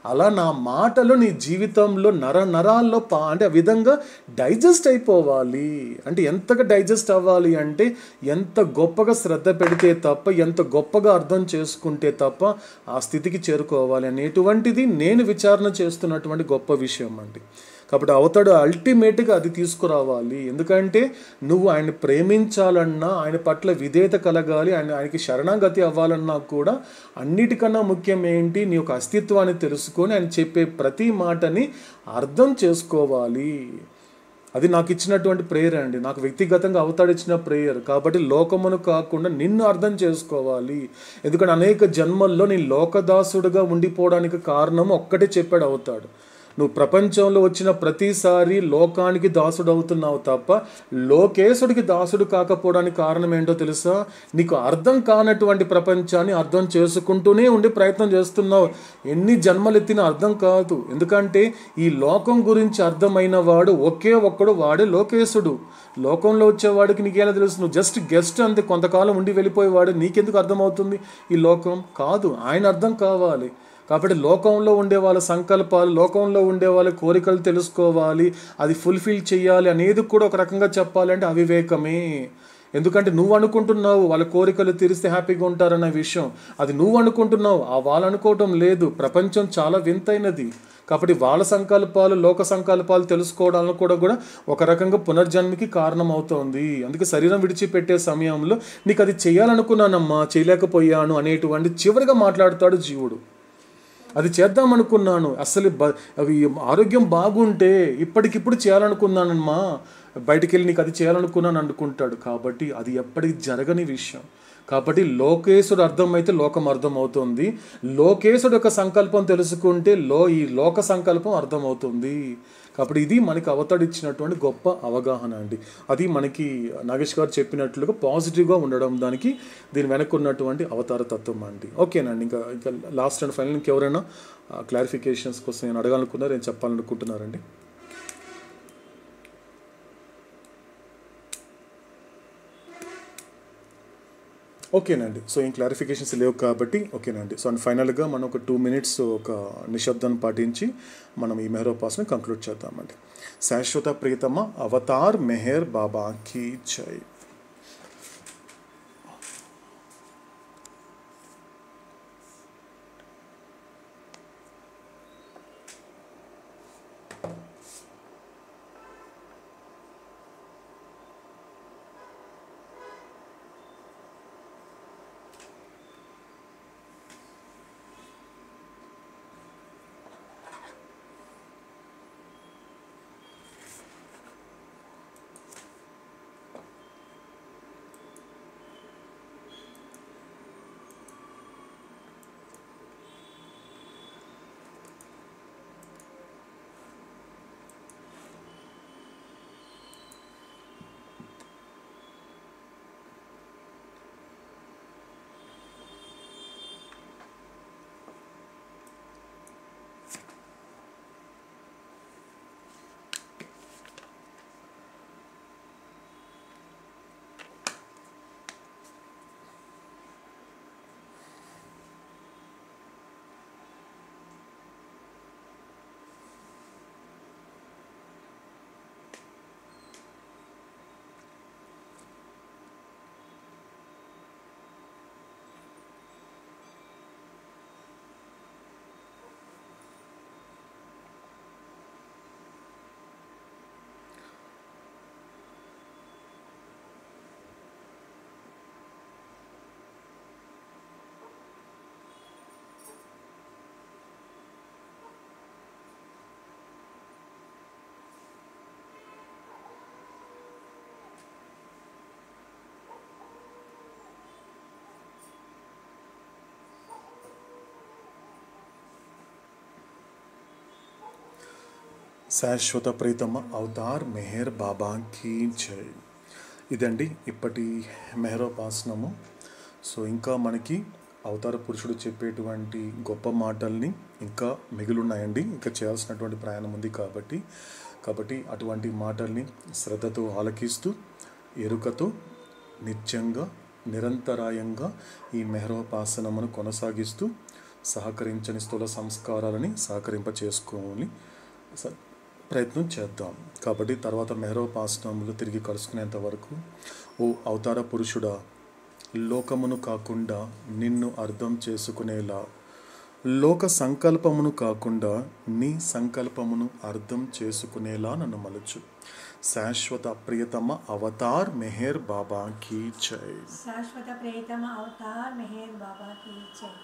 అలా నా మాటలు నీ జీవితంలో నరాల్లో అంటే ఆ విధంగా డైజెస్ట్ అయిపోవాలి. అంటే ఎంతగా డైజెస్ట్ అవ్వాలి అంటే ఎంత గొప్పగా శ్రద్ధ పెడితే తప్ప, ఎంత గొప్పగా అర్థం చేసుకుంటే తప్ప ఆ స్థితికి చేరుకోవాలి అనేటువంటిది నేను విచారణ చేస్తున్నటువంటి గొప్ప విషయం అండి. కాబట్టి అవుతాడు అల్టిమేట్గా అది తీసుకురావాలి. ఎందుకంటే నువ్వు ఆయన ప్రేమించాలన్నా, ఆయన పట్ల విధేయత కలగాలి, ఆయనకి శరణాగతి అవ్వాలన్నా కూడా అన్నిటికన్నా ముఖ్యం ఏంటి, నీ యొక్క అస్తిత్వాన్ని తెలుసుకొని ఆయన చెప్పే ప్రతి మాటని అర్థం చేసుకోవాలి. అది నాకు ఇచ్చినటువంటి ప్రేయర్ అండి, నాకు వ్యక్తిగతంగా అవుతాడు ఇచ్చిన ప్రేయర్. కాబట్టి లోకమును కాకుండా నిన్ను అర్థం చేసుకోవాలి. ఎందుకంటే అనేక జన్మల్లో నేను లోకదాసుడుగా ఉండిపోవడానికి కారణం ఒక్కటే చెప్పాడు అవుతాడు. నువ్వు ప్రపంచంలో వచ్చిన ప్రతిసారి లోకానికి దాసుడు అవుతున్నావు తప్ప లోకేశుడికి దాసుడు కాకపోవడానికి కారణం ఏంటో తెలుసా? నీకు అర్థం కానటువంటి ప్రపంచాన్ని అర్థం చేసుకుంటూనే ఉండి ప్రయత్నం చేస్తున్నావు. ఎన్ని జన్మలెత్తినా అర్థం కాదు. ఎందుకంటే ఈ లోకం గురించి అర్థమైన వాడు ఒకే ఒక్కడు, వాడే లోకేశుడు. లోకంలో వచ్చేవాడికి నీకేలా తెలుసు? నువ్వు జస్ట్ గెస్ట్ అంతే, కొంతకాలం ఉండి వెళ్ళిపోయేవాడు. నీకెందుకు అర్థమవుతుంది ఈ లోకం? కాదు, ఆయన అర్థం కావాలి. కాబట్టి లోకంలో ఉండే వాళ్ళ సంకల్పాలు, లోకంలో ఉండే వాళ్ళ కోరికలు తెలుసుకోవాలి, అది ఫుల్ఫిల్ చేయాలి అనేది కూడా ఒక రకంగా చెప్పాలంటే అవివేకమే. ఎందుకంటే నువ్వు అనుకుంటున్నావు వాళ్ళ కోరికలు తీరిస్తే హ్యాపీగా ఉంటారన్న విషయం, అది నువ్వు అనుకుంటున్నావు, వాళ్ళు అనుకోవటం లేదు. ప్రపంచం చాలా వింతైనది. కాబట్టి వాళ్ళ సంకల్పాలు, లోక సంకల్పాలు తెలుసుకోవడానికి కూడా ఒక రకంగా పునర్జన్మకి కారణం అవుతుంది. అందుకే శరీరం విడిచిపెట్టే సమయంలో నీకు అది చేయాలనుకున్నానమ్మా, చేయలేకపోయాను అనేటువంటి చివరిగా మాట్లాడతాడు జీవుడు. అది చేద్దామనుకున్నాను, అసలు అవి ఆరోగ్యం బాగుంటే ఇప్పటికిప్పుడు చేయాలనుకున్నానమ్మా, బయటికి వెళ్ళి నీకు అది చేయాలనుకున్నాను అనుకుంటాడు. కాబట్టి అది ఎప్పటికి జరగని విషయం. కాబట్టి లోకేశుడు అర్థమైతే లోకం అర్థమవుతుంది, లోకేశుడు యొక్క సంకల్పం తెలుసుకుంటే ఈ లోక సంకల్పం అర్థమవుతుంది. కాబట్టి ఇది మనకి అవతడిచ్చినటువంటి గొప్ప అవగాహన అండి. అది మనకి నాగేష్ గారు చెప్పినట్లుగా పాజిటివ్గా ఉండడం దానికి దీని వెనక ఉన్నటువంటి అవతార తత్వం అండి. ఓకేనండి. ఇంకా లాస్ట్ అండ్ ఫైనల్ ఇంకెవరైనా క్లారిఫికేషన్స్ కోసం నేను అడగాలనుకున్నారు, నేను చెప్పాలనుకుంటున్నారండి? ఓకేనండి. సో ఏం క్లారిఫికేషన్స్ లేవు కాబట్టి ఓకేనండి. సో అండ్ ఫైనల్గా మనం ఒక 2 minutes ఒక నిశ్శబ్దాన్ని పాటించి మనం ఈ మెహరోపాస్ని కంక్లూడ్ చేద్దామండి. శాశ్వత ప్రియతమ అవతార్ మెహర్ బాబా కీ జై. శాశ్వత ప్రీతమ అవతార్ మెహర్ బాబాకి జై. ఇదండి ఇప్పటి మెహరోపాసనము. సో ఇంకా మనకి అవతార పురుషుడు చెప్పేటువంటి గొప్ప మాటల్ని ఇంకా మిగిలిన్నాయండి. ఇంకా చేయాల్సినటువంటి ప్రయాణం ఉంది కాబట్టి అటువంటి మాటల్ని శ్రద్ధతో ఆలకిస్తూ ఎరుకతో నిత్యంగా నిరంతరాయంగా ఈ మెహరోపాసనమును కొనసాగిస్తూ సహకరించని స్థూల సంస్కారాలని సహకరింప చేసుకోవాలి ప్రయత్నం చేద్దాం. కాబట్టి తర్వాత మెహరోపాసనములు తిరిగి కలుసుకునేంత వరకు ఓ అవతార పురుషుడా, లోకమును కాకుండా నిన్ను అర్థం చేసుకునేలా, లోక సంకల్పమును కాకుండా నీ సంకల్పమును అర్థం చేసుకునేలా నన్ను మలుచు. శాశ్వత ప్రియతమ అవతార్ మెహర్ బాబాకి జై. శాశ్వత ప్రియతమ అవతార్ మెహర్ బాబాకి జై.